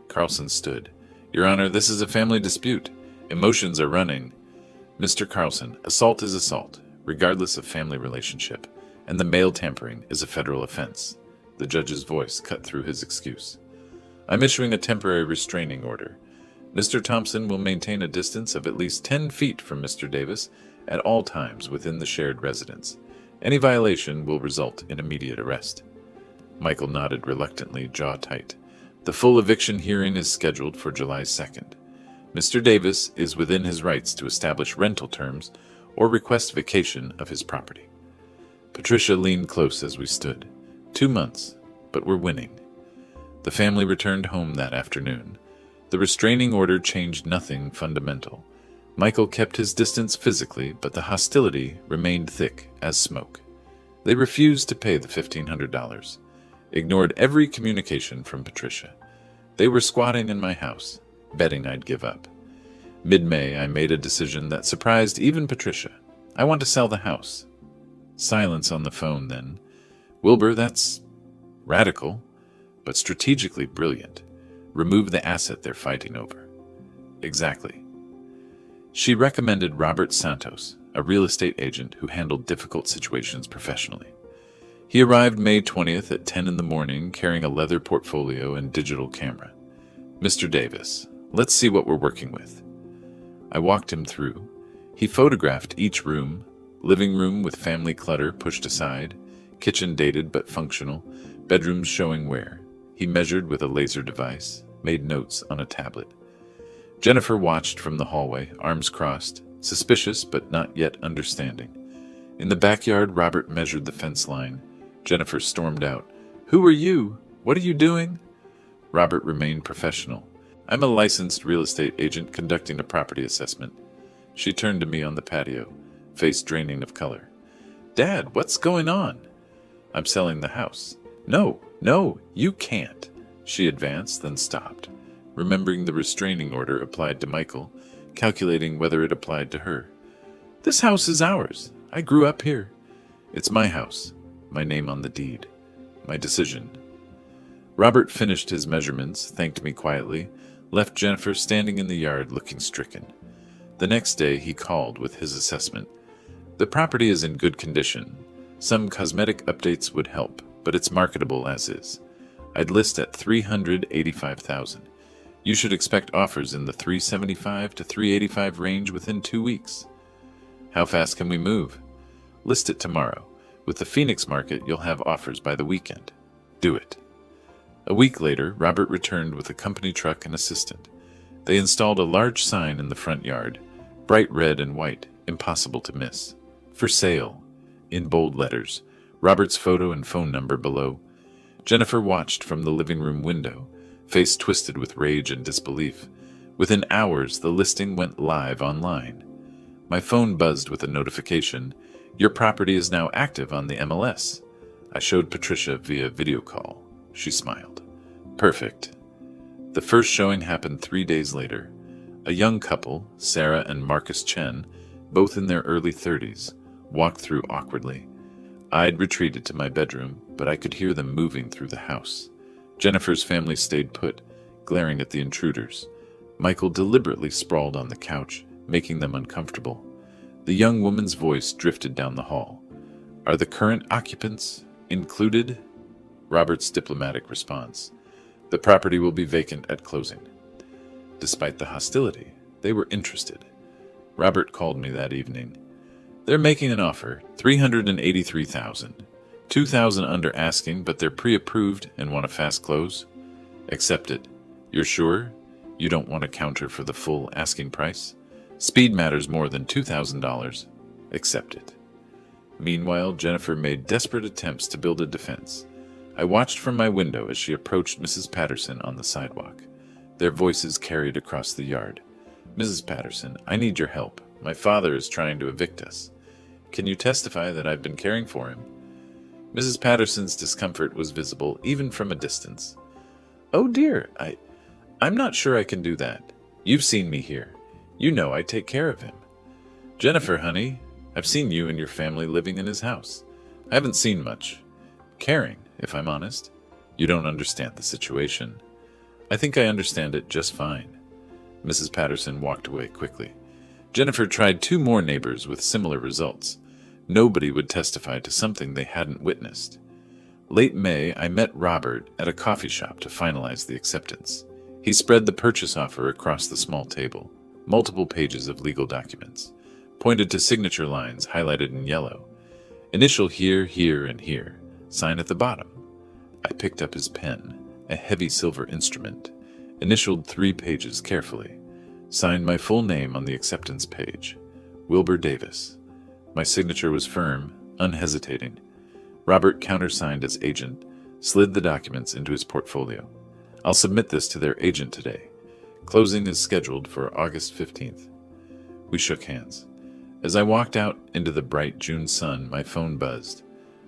Carlson stood. Your Honor, this is a family dispute. Emotions are running. Mr. Carlson, assault is assault, regardless of family relationship, and the mail tampering is a federal offense. The judge's voice cut through his excuse. I'm issuing a temporary restraining order. Mr. Thompson will maintain a distance of at least 10 feet from Mr. Davis at all times within the shared residence. Any violation will result in immediate arrest. Michael nodded reluctantly, jaw tight. The full eviction hearing is scheduled for July 2nd. Mr. Davis is within his rights to establish rental terms or request vacation of his property. Patricia leaned close as we stood. 2 months, but we're winning. The family returned home that afternoon. The restraining order changed nothing fundamental. Michael kept his distance physically, but the hostility remained thick as smoke. They refused to pay the $1,500, ignored every communication from Patricia. They were squatting in my house, betting I'd give up. Mid-May, I made a decision that surprised even Patricia. I want to sell the house. Silence on the phone then. Wilbur, that's radical, but strategically brilliant. Remove the asset they're fighting over. Exactly. She recommended Robert Santos, a real estate agent who handled difficult situations professionally. He arrived May 20th at 10 in the morning carrying a leather portfolio and digital camera. Mr. Davis, let's see what we're working with. I walked him through. He photographed each room, living room with family clutter pushed aside, kitchen dated but functional, bedrooms showing where. He measured with a laser device, made notes on a tablet. Jennifer watched from the hallway, arms crossed, suspicious but not yet understanding. In the backyard, Robert measured the fence line. Jennifer stormed out. Who are you? What are you doing? Robert remained professional. I'm a licensed real estate agent conducting a property assessment. She turned to me on the patio, face draining of color. Dad, what's going on? I'm selling the house. No, you can't. She advanced, then stopped, remembering the restraining order applied to Michael, calculating whether it applied to her. This house is ours. I grew up here. It's my house, my name on the deed, my decision. Robert finished his measurements, thanked me quietly, left Jennifer standing in the yard looking stricken. The next day he called with his assessment. The property is in good condition. Some cosmetic updates would help, but it's marketable as is. I'd list at $385,000. You should expect offers in the $375 to $385 range within 2 weeks. How fast can we move? List it tomorrow. With the Phoenix market, you'll have offers by the weekend. Do it. A week later, Robert returned with a company truck and assistant. They installed a large sign in the front yard, bright red and white, impossible to miss. For sale, in bold letters, Robert's photo and phone number below. Jennifer watched from the living room window, face twisted with rage and disbelief. Within hours, the listing went live online. My phone buzzed with a notification. Your property is now active on the MLS. I showed Patricia via video call. She smiled. Perfect. The first showing happened 3 days later. A young couple, Sarah and Marcus Chen, both in their early 30s, walked through awkwardly. I'd retreated to my bedroom, but I could hear them moving through the house. Jennifer's family stayed put, glaring at the intruders. Michael deliberately sprawled on the couch, making them uncomfortable. The young woman's voice drifted down the hall. Are the current occupants included? Robert's diplomatic response. The property will be vacant at closing. Despite the hostility, they were interested. Robert called me that evening. They're making an offer, $383,000. $2,000 under asking, but they're pre-approved and want a fast close. Accept it. You're sure? You don't want a counter for the full asking price? Speed matters more than $2,000. Accept it. Meanwhile, Jennifer made desperate attempts to build a defense. I watched from my window as she approached Mrs. Patterson on the sidewalk. Their voices carried across the yard. Mrs. Patterson, I need your help. My father is trying to evict us. Can you testify that I've been caring for him?" Mrs. Patterson's discomfort was visible even from a distance. "Oh dear, I'm not sure I can do that. You've seen me here. You know I take care of him." "Jennifer, honey, I've seen you and your family living in his house. I haven't seen much. Caring, if I'm honest. You don't understand the situation." "I think I understand it just fine." Mrs. Patterson walked away quickly. Jennifer tried 2 more neighbors with similar results. Nobody would testify to something they hadn't witnessed. Late May, I met Robert at a coffee shop to finalize the acceptance. He spread the purchase offer across the small table, multiple pages of legal documents, pointed to signature lines highlighted in yellow. Initial here, here, and here. Sign at the bottom. I picked up his pen, a heavy silver instrument, initialed 3 pages carefully, signed my full name on the acceptance page, Wilbur Davis. My signature was firm, unhesitating. Robert countersigned as agent, slid the documents into his portfolio. "I'll submit this to their agent today. Closing is scheduled for August 15th. We shook hands. As I walked out into the bright June sun, my phone buzzed.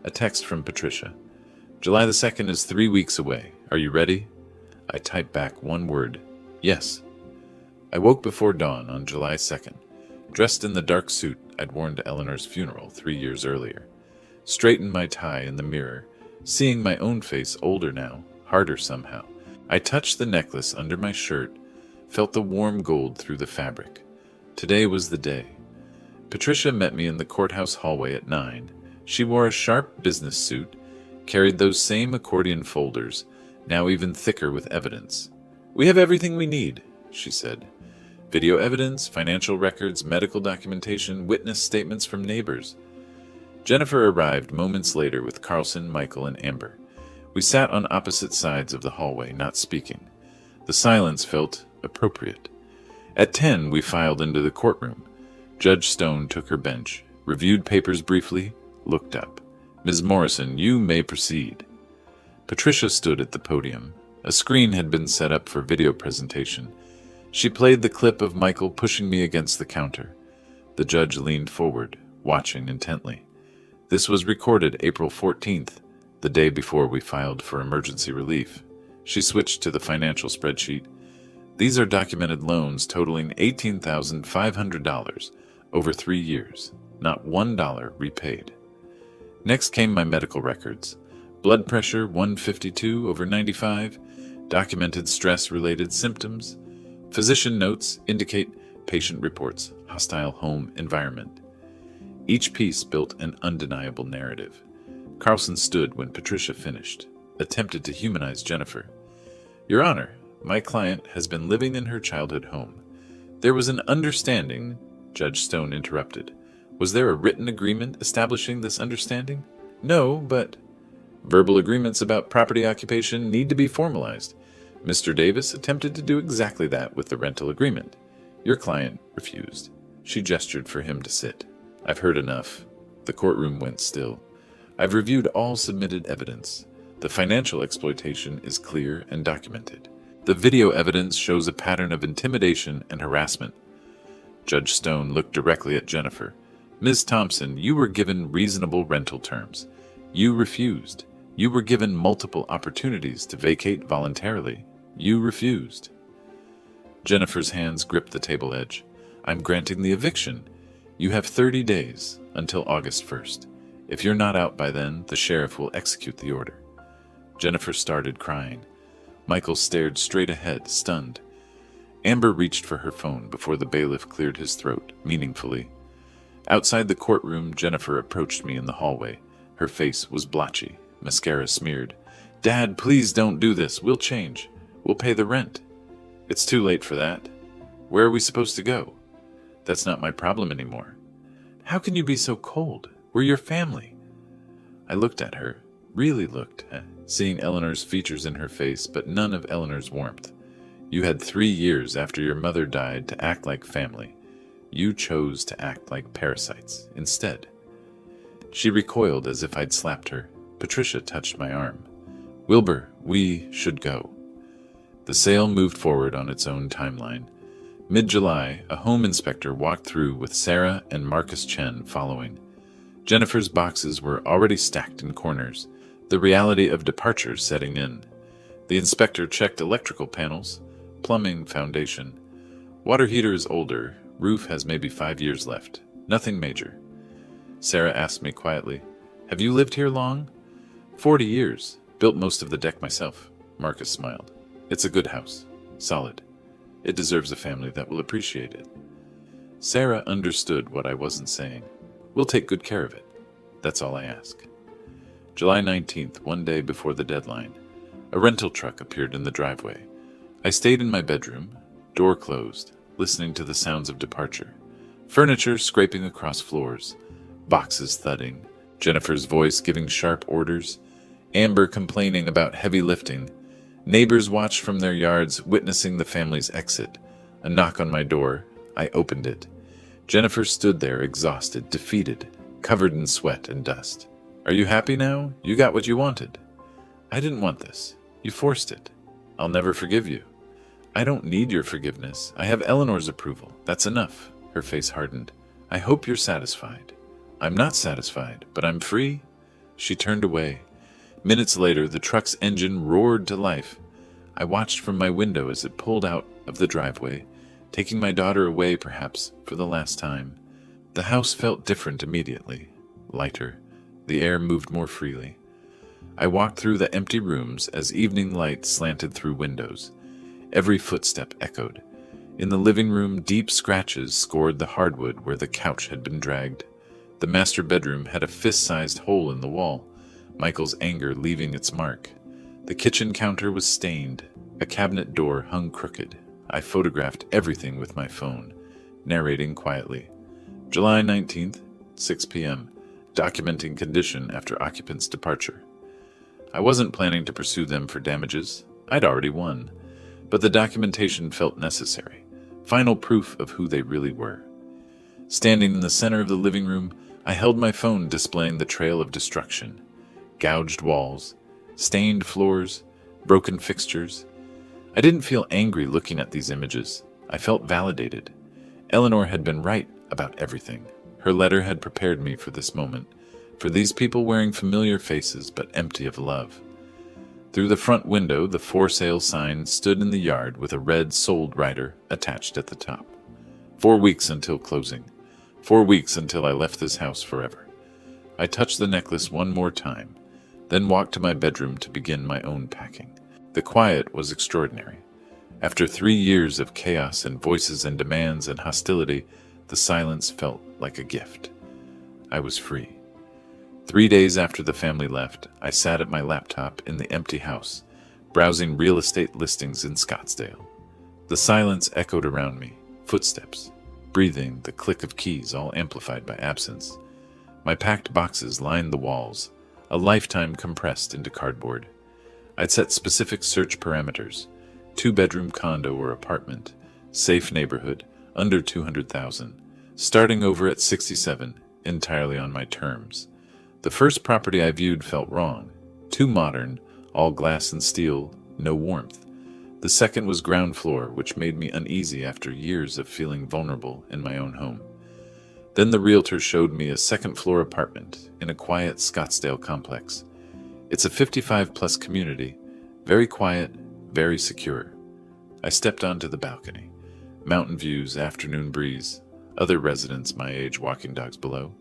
A text from Patricia. "July the 2nd is 3 weeks away. Are you ready?" I typed back one word, "Yes." I woke before dawn on July 2nd, dressed in the dark suit I'd worn to Eleanor's funeral 3 years earlier. Straightened my tie in the mirror, seeing my own face older now, harder somehow. I touched the necklace under my shirt, felt the warm gold through the fabric. Today was the day. Patricia met me in the courthouse hallway at 9. She wore a sharp business suit, carried those same accordion folders, now even thicker with evidence. "We have everything we need," she said. "Video evidence, financial records, medical documentation, witness statements from neighbors." Jennifer arrived moments later with Carlson, Michael, and Amber. We sat on opposite sides of the hallway, not speaking. The silence felt appropriate. At 10, we filed into the courtroom. Judge Stone took her bench, reviewed papers briefly, looked up. "Ms. Morrison, you may proceed." Patricia stood at the podium. A screen had been set up for video presentation. She played the clip of Michael pushing me against the counter. The judge leaned forward, watching intently. This was recorded April 14th, the day before we filed for emergency relief. She switched to the financial spreadsheet. "These are documented loans totaling $18,500 over 3 years, not $1 repaid." Next came my medical records. Blood pressure 152 over 95, documented stress-related symptoms. Physician notes indicate patient reports, hostile home environment. Each piece built an undeniable narrative. Carlson stood when Patricia finished, attempted to humanize Jennifer. "Your Honor, my client has been living in her childhood home. There was an understanding," Judge Stone interrupted. "Was there a written agreement establishing this understanding?" "No, but—" "Verbal agreements about property occupation need to be formalized. Mr. Davis attempted to do exactly that with the rental agreement. Your client refused." She gestured for him to sit. "I've heard enough." The courtroom went still. "I've reviewed all submitted evidence. The financial exploitation is clear and documented. The video evidence shows a pattern of intimidation and harassment." Judge Stone looked directly at Jennifer. "Ms. Thompson, you were given reasonable rental terms. You refused. You were given multiple opportunities to vacate voluntarily. You refused." Jennifer's hands gripped the table edge. "I'm granting the eviction. You have 30 days, until August 1st. If you're not out by then, the sheriff will execute the order." Jennifer started crying. Michael stared straight ahead, stunned. Amber reached for her phone before the bailiff cleared his throat, meaningfully. Outside the courtroom, Jennifer approached me in the hallway. Her face was blotchy, mascara smeared. "Dad, please don't do this. We'll change. We'll pay the rent." "It's too late for that. Where are we supposed to go?" "That's not my problem anymore." "How can you be so cold? We're your family." I looked at her, really looked, seeing Eleanor's features in her face, but none of Eleanor's warmth. "You had 3 years after your mother died to act like family. You chose to act like parasites instead." She recoiled as if I'd slapped her. Patricia touched my arm. "Wilbur, we should go." The sale moved forward on its own timeline. Mid-July, a home inspector walked through with Sarah and Marcus Chen following. Jennifer's boxes were already stacked in corners, the reality of departure setting in. The inspector checked electrical panels, plumbing foundation. Water heater is older, roof has maybe 5 years left. Nothing major. Sarah asked me quietly, "Have you lived here long?" 40 years. Built most of the deck myself. Marcus smiled. It's a good house. Solid. It deserves a family that will appreciate it. Sarah understood what I wasn't saying. We'll take good care of it. That's all I ask. July 19th, one day before the deadline. A rental truck appeared in the driveway. I stayed in my bedroom, door closed, listening to the sounds of departure. Furniture scraping across floors, boxes thudding, Jennifer's voice giving sharp orders, Amber complaining about heavy lifting. Neighbors watched from their yards, witnessing the family's exit. A knock on my door. I opened it. Jennifer stood there, exhausted, defeated, covered in sweat and dust. "Are you happy now? You got what you wanted." "I didn't want this. You forced it. I'll never forgive you." "I don't need your forgiveness. I have Eleanor's approval. That's enough." Her face hardened. "I hope you're satisfied." "I'm not satisfied, but I'm free." She turned away. Minutes later, the truck's engine roared to life. I watched from my window as it pulled out of the driveway, taking my daughter away perhaps for the last time. The house felt different immediately, lighter. The air moved more freely. I walked through the empty rooms as evening light slanted through windows. Every footstep echoed. In the living room, deep scratches scored the hardwood where the couch had been dragged. The master bedroom had a fist-sized hole in the wall, Michael's anger leaving its mark. The kitchen counter was stained. A cabinet door hung crooked. I photographed everything with my phone, narrating quietly. July 19th, 6 p.m. Documenting condition after occupant's departure. I wasn't planning to pursue them for damages. I'd already won. But the documentation felt necessary. Final proof of who they really were. Standing in the center of the living room, I held my phone displaying the trail of destruction. Gouged walls, stained floors, broken fixtures. I didn't feel angry looking at these images. I felt validated. Eleanor had been right about everything. Her letter had prepared me for this moment, for these people wearing familiar faces but empty of love. Through the front window, the for sale sign stood in the yard with a red sold rider attached at the top. 4 weeks until closing. 4 weeks until I left this house forever. I touched the necklace one more time, then walked to my bedroom to begin my own packing. The quiet was extraordinary. After 3 years of chaos and voices and demands and hostility, the silence felt like a gift. I was free. 3 days after the family left, I sat at my laptop in the empty house, browsing real estate listings in Scottsdale. The silence echoed around me, footsteps, breathing, the click of keys, all amplified by absence. My packed boxes lined the walls, a lifetime compressed into cardboard. I'd set specific search parameters: 2-bedroom condo or apartment, safe neighborhood, under 200,000, starting over at 67, entirely on my terms. The first property I viewed felt wrong. Too modern, all glass and steel, no warmth. The second was ground floor, which made me uneasy after years of feeling vulnerable in my own home. Then the realtor showed me a second-floor apartment in a quiet Scottsdale complex. It's a 55-plus community, very quiet, very secure. I stepped onto the balcony. Mountain views, afternoon breeze, other residents my age walking dogs below.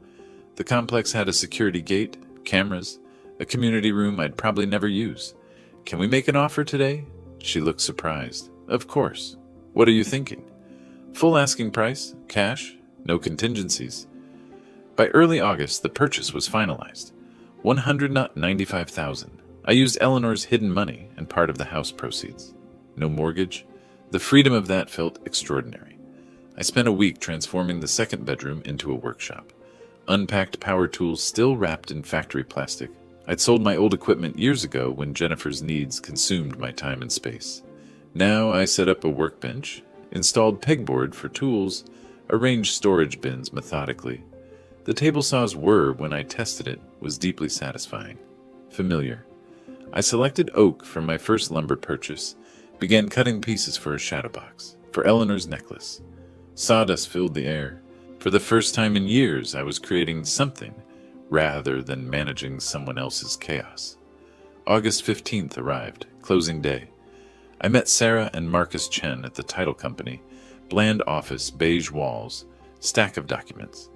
The complex had a security gate, cameras, a community room I'd probably never use. "Can we make an offer today?" She looked surprised. "Of course. What are you thinking?" "Full asking price, cash, no contingencies." By early August, the purchase was finalized. 195,000. I used Eleanor's hidden money and part of the house proceeds. No mortgage. The freedom of that felt extraordinary. I spent a week transforming the second bedroom into a workshop. Unpacked power tools still wrapped in factory plastic. I'd sold my old equipment years ago when Jennifer's needs consumed my time and space. Now I set up a workbench, installed pegboard for tools, arranged storage bins methodically. The table saws were, when I tested it, was deeply satisfying. Familiar. I selected oak for my first lumber purchase, began cutting pieces for a shadow box, for Eleanor's necklace. Sawdust filled the air. For the first time in years, I was creating something, rather than managing someone else's chaos. August 15th arrived, closing day. I met Sarah and Marcus Chen at the title company. Bland office, beige walls, stack of documents.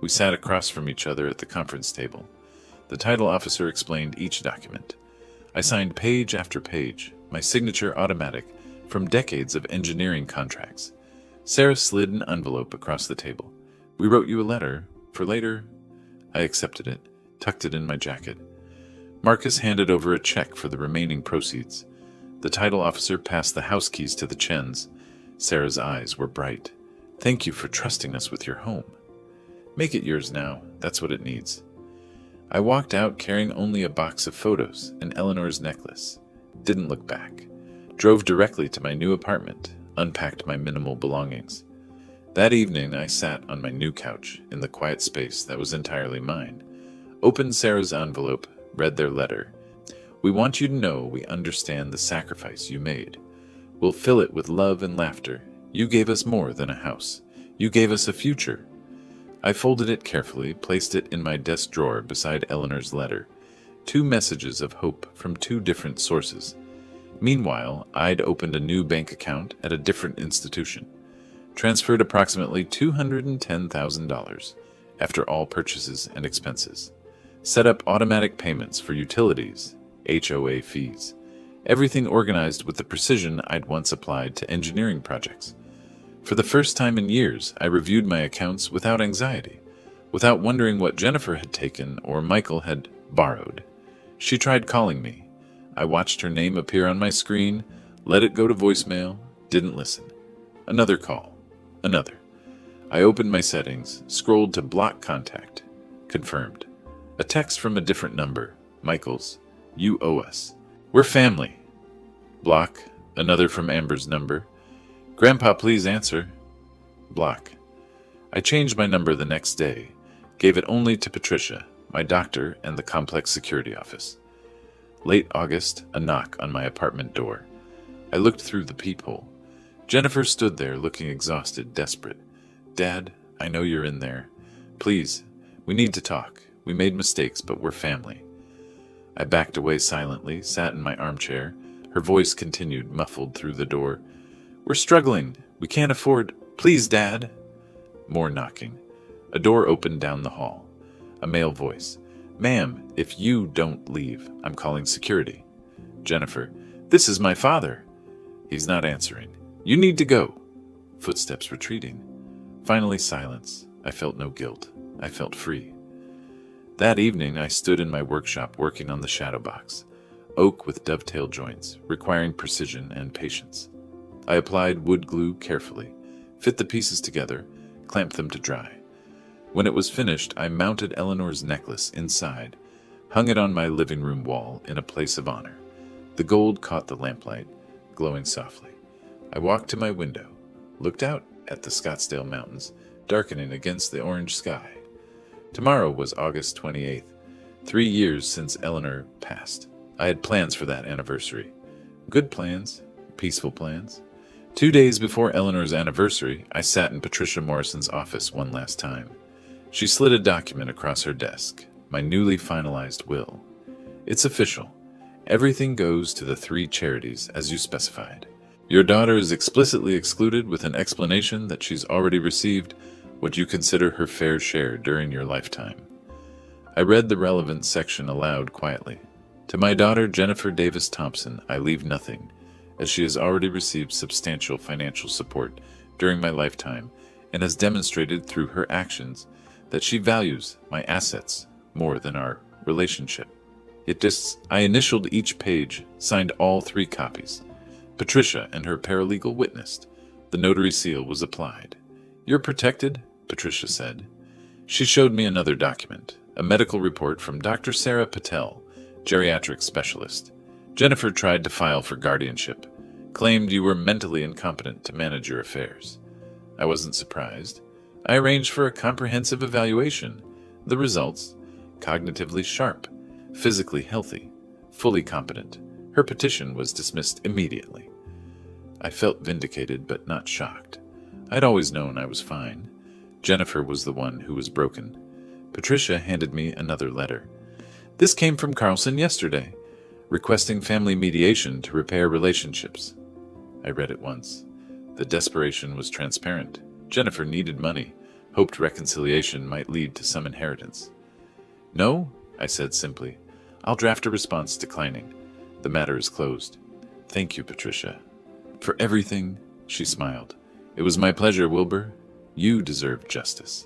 We sat across from each other at the conference table. The title officer explained each document. I signed page after page, my signature automatic, from decades of engineering contracts. Sarah slid an envelope across the table. "We wrote you a letter. For later." I accepted it, tucked it in my jacket. Marcus handed over a check for the remaining proceeds. The title officer passed the house keys to the Chens. Sarah's eyes were bright. "Thank you for trusting us with your home. Make it yours now. That's what it needs." I walked out carrying only a box of photos and Eleanor's necklace. Didn't look back. Drove directly to my new apartment, unpacked my minimal belongings. That evening, I sat on my new couch in the quiet space that was entirely mine. Opened Sarah's envelope, read their letter. "We want you to know we understand the sacrifice you made. We'll fill it with love and laughter. You gave us more than a house. You gave us a future." I folded it carefully, placed it in my desk drawer beside Eleanor's letter. 2 messages of hope from 2 different sources. Meanwhile, I'd opened a new bank account at a different institution. Transferred approximately $210,000 after all purchases and expenses. Set up automatic payments for utilities, HOA fees. Everything organized with the precision I'd once applied to engineering projects. For the first time in years, I reviewed my accounts without anxiety, without wondering what Jennifer had taken or Michael had borrowed. She tried calling me. I watched her name appear on my screen, let it go to voicemail, didn't listen. Another call. Another. I opened my settings, scrolled to block contact. Confirmed. A text from a different number. Michael's. "You owe us. We're family." Block. Another from Amber's number. "Grandpa, please answer." Block. I changed my number the next day. Gave it only to Patricia, my doctor, and the complex security office. Late August, a knock on my apartment door. I looked through the peephole. Jennifer stood there looking exhausted, desperate. "Dad, I know you're in there. Please, we need to talk. We made mistakes, but we're family." I backed away silently, sat in my armchair. Her voice continued, muffled through the door. "We're struggling. We can't afford. Please, Dad." More knocking. A door opened down the hall. A male voice. "Ma'am, if you don't leave, I'm calling security." Jennifer. "This is my father." "He's not answering. You need to go." Footsteps retreating. Finally silence. I felt no guilt. I felt free. That evening I stood in my workshop working on the shadow box. Oak with dovetail joints, requiring precision and patience. I applied wood glue carefully, fit the pieces together, clamped them to dry. When it was finished, I mounted Eleanor's necklace inside, hung it on my living room wall in a place of honor. The gold caught the lamplight, glowing softly. I walked to my window, looked out at the Scottsdale Mountains, darkening against the orange sky. Tomorrow was August 28th, 3 years since Eleanor passed. I had plans for that anniversary. Good plans, peaceful plans. 2 days before Eleanor's anniversary, I sat in Patricia Morrison's office one last time. She slid a document across her desk, my newly finalized will. "It's official. Everything goes to the 3 charities as you specified. Your daughter is explicitly excluded with an explanation that she's already received what you consider her fair share during your lifetime." I read the relevant section aloud quietly. "To my daughter Jennifer Davis Thompson, I leave nothing, as she has already received substantial financial support during my lifetime and has demonstrated through her actions that she values my assets more than our relationship." I initialed each page, signed all 3 copies. Patricia and her paralegal witnessed. The notary seal was applied. "You're protected," Patricia said. She showed me another document, a medical report from Dr. Sarah Patel, geriatric specialist. "Jennifer tried to file for guardianship, claimed you were mentally incompetent to manage your affairs." I wasn't surprised. I arranged for a comprehensive evaluation. The results: cognitively sharp, physically healthy, fully competent. Her petition was dismissed immediately. I felt vindicated but not shocked. I'd always known I was fine. Jennifer was the one who was broken. Patricia handed me another letter. This came from Carlson yesterday, requesting family mediation to repair relationships. I read it once. The desperation was transparent. Jennifer needed money, hoped reconciliation might lead to some inheritance. No, I said simply. I'll draft a response declining. The matter is closed. Thank you, Patricia. For everything, she smiled. It was my pleasure, Wilbur. You deserve justice.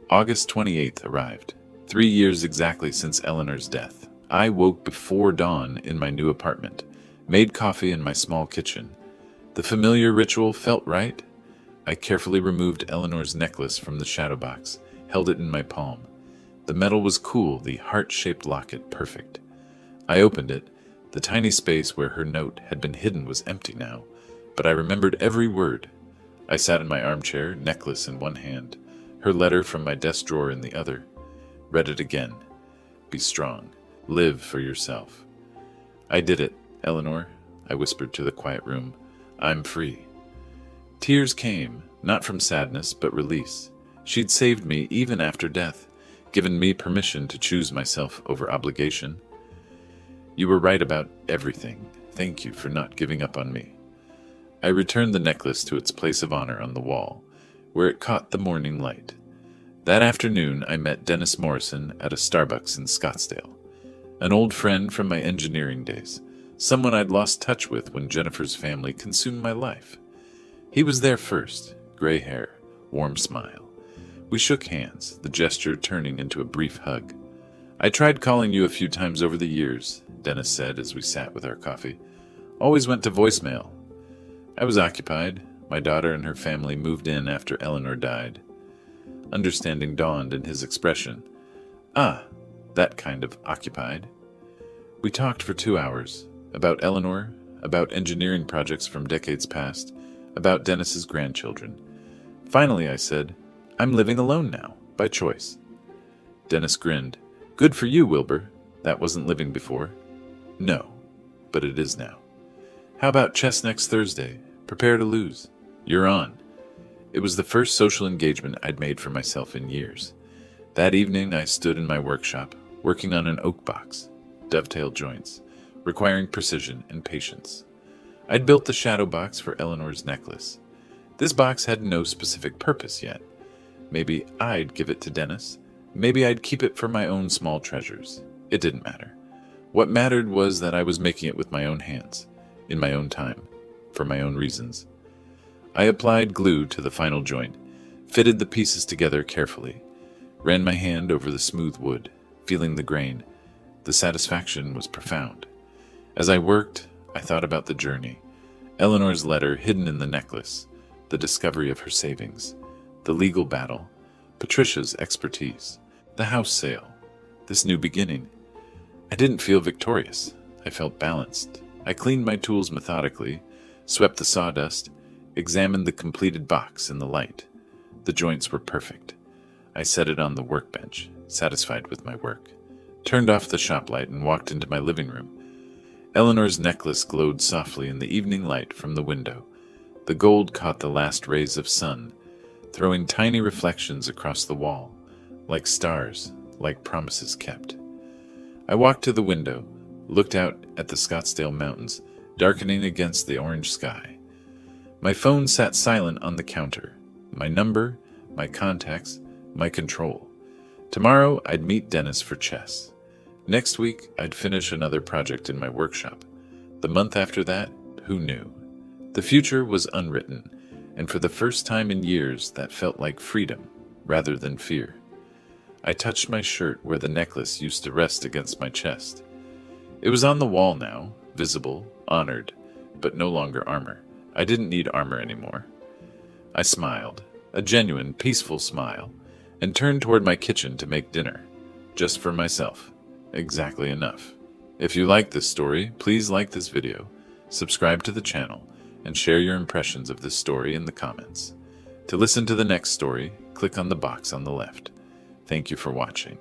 August 28th arrived. 3 years exactly since Eleanor's death. I woke before dawn in my new apartment, made coffee in my small kitchen. The familiar ritual felt right. I carefully removed Eleanor's necklace from the shadow box, held it in my palm. The metal was cool, the heart-shaped locket perfect. I opened it. The tiny space where her note had been hidden was empty now, but I remembered every word. I sat in my armchair, necklace in one hand, her letter from my desk drawer in the other. Read it again. Be strong. Live for yourself. I did it, Eleanor, I whispered to the quiet room. I'm free. Tears came, not from sadness, but release. She'd saved me even after death, given me permission to choose myself over obligation. You were right about everything. Thank you for not giving up on me. I returned the necklace to its place of honor on the wall, where it caught the morning light. That afternoon, I met Dennis Morrison at a Starbucks in Scottsdale. An old friend from my engineering days, someone I'd lost touch with when Jennifer's family consumed my life. He was there first, gray hair, warm smile. We shook hands, the gesture turning into a brief hug. I tried calling you a few times over the years, Dennis said as we sat with our coffee. Always went to voicemail. I was occupied. My daughter and her family moved in after Eleanor died. Understanding dawned in his expression. Ah, that kind of occupied. We talked for 2 hours, about Eleanor, about engineering projects from decades past, about Dennis's grandchildren. Finally, I said, I'm living alone now, by choice. Dennis grinned. Good for you, Wilbur. That wasn't living before. No, but it is now. How about chess next Thursday? Prepare to lose. You're on. It was the first social engagement I'd made for myself in years. That evening, I stood in my workshop, working on an oak box, dovetail joints, requiring precision and patience. I'd built the shadow box for Eleanor's necklace. This box had no specific purpose yet. Maybe I'd give it to Dennis. Maybe I'd keep it for my own small treasures. It didn't matter. What mattered was that I was making it with my own hands, in my own time, for my own reasons. I applied glue to the final joint, fitted the pieces together carefully, ran my hand over the smooth wood, feeling the grain. The satisfaction was profound. As I worked, I thought about the journey, Eleanor's letter hidden in the necklace, the discovery of her savings, the legal battle, Patricia's expertise, the house sale, this new beginning. I didn't feel victorious. I felt balanced. I cleaned my tools methodically, swept the sawdust, examined the completed box in the light. The joints were perfect. I set it on the workbench, satisfied with my work, turned off the shop light and walked into my living room. Eleanor's necklace glowed softly in the evening light from the window. The gold caught the last rays of sun, throwing tiny reflections across the wall, like stars, like promises kept. I walked to the window, looked out at the Scottsdale Mountains, darkening against the orange sky. My phone sat silent on the counter. My number, my contacts, my control. Tomorrow, I'd meet Dennis for chess. Next week, I'd finish another project in my workshop. The month after that, who knew? The future was unwritten, and for the first time in years, that felt like freedom rather than fear. I touched my shirt where the necklace used to rest against my chest. It was on the wall now, visible, honored, but no longer armor. I didn't need armor anymore. I smiled, a genuine, peaceful smile, and turned toward my kitchen to make dinner, just for myself. Exactly enough. If you like this story, please like this video, subscribe to the channel, and share your impressions of this story in the comments. To listen to the next story, click on the box on the left. Thank you for watching.